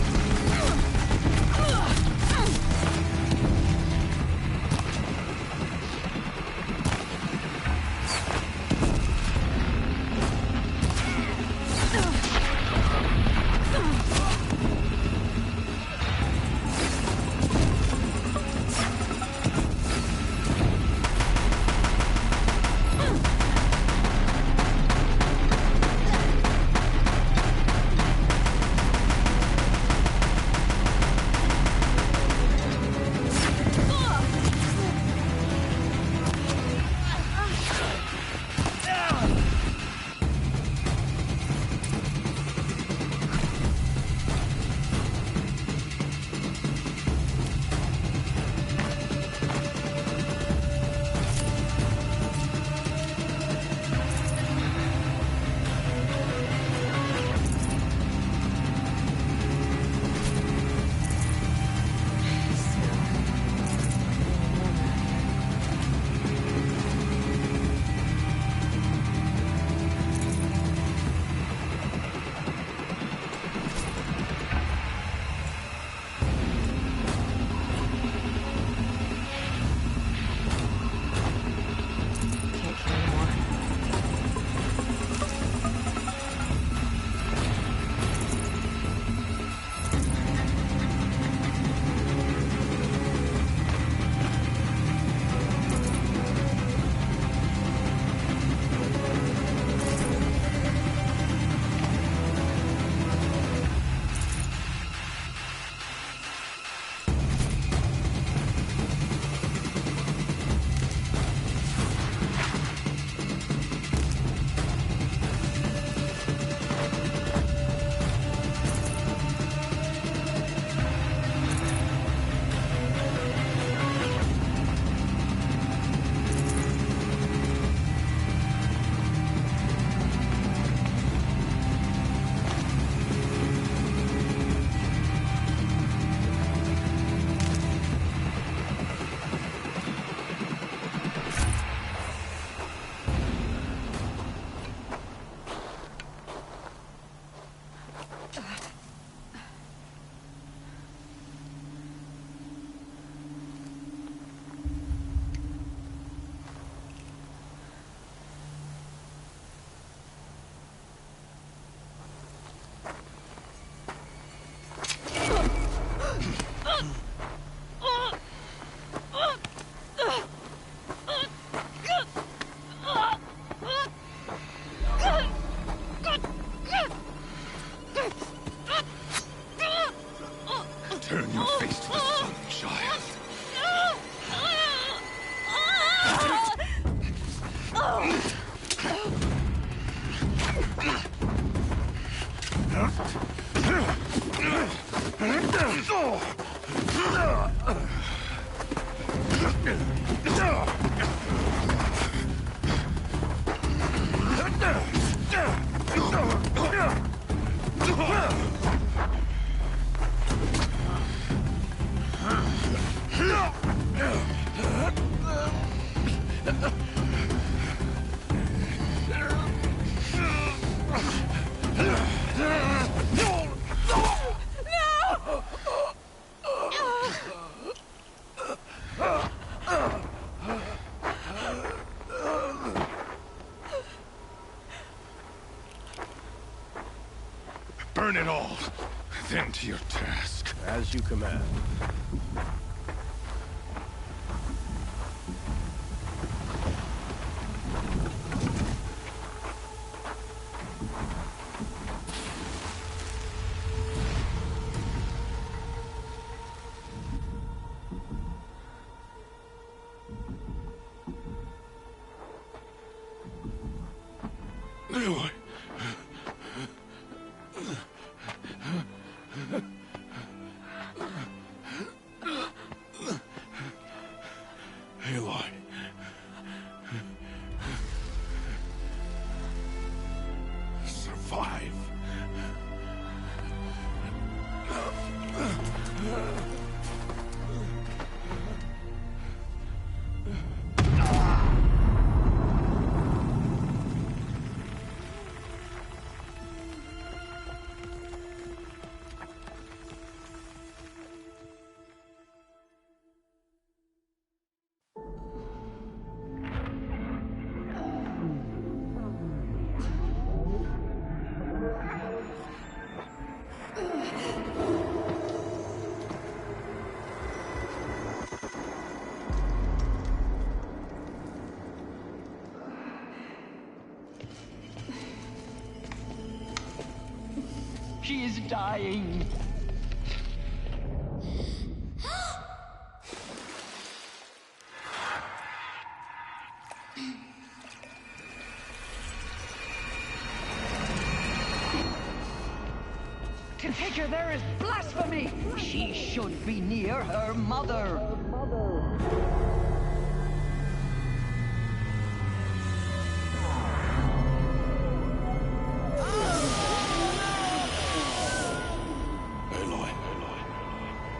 Burn it all, then to your task. As you command. Aloy. Aloy. Survive. She is dying. To take her there is blasphemy. She should be near her mother.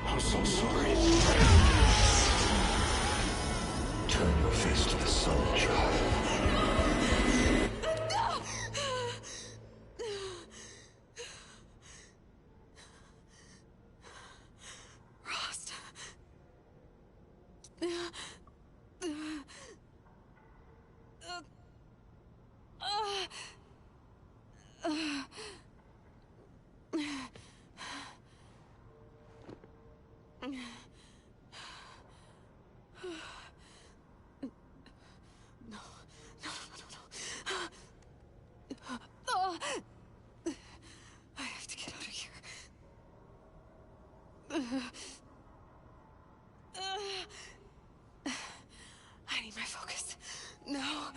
I'm so sorry. Turn your face to the sun, child. Rost. I have to get out of here. I need my focus. No.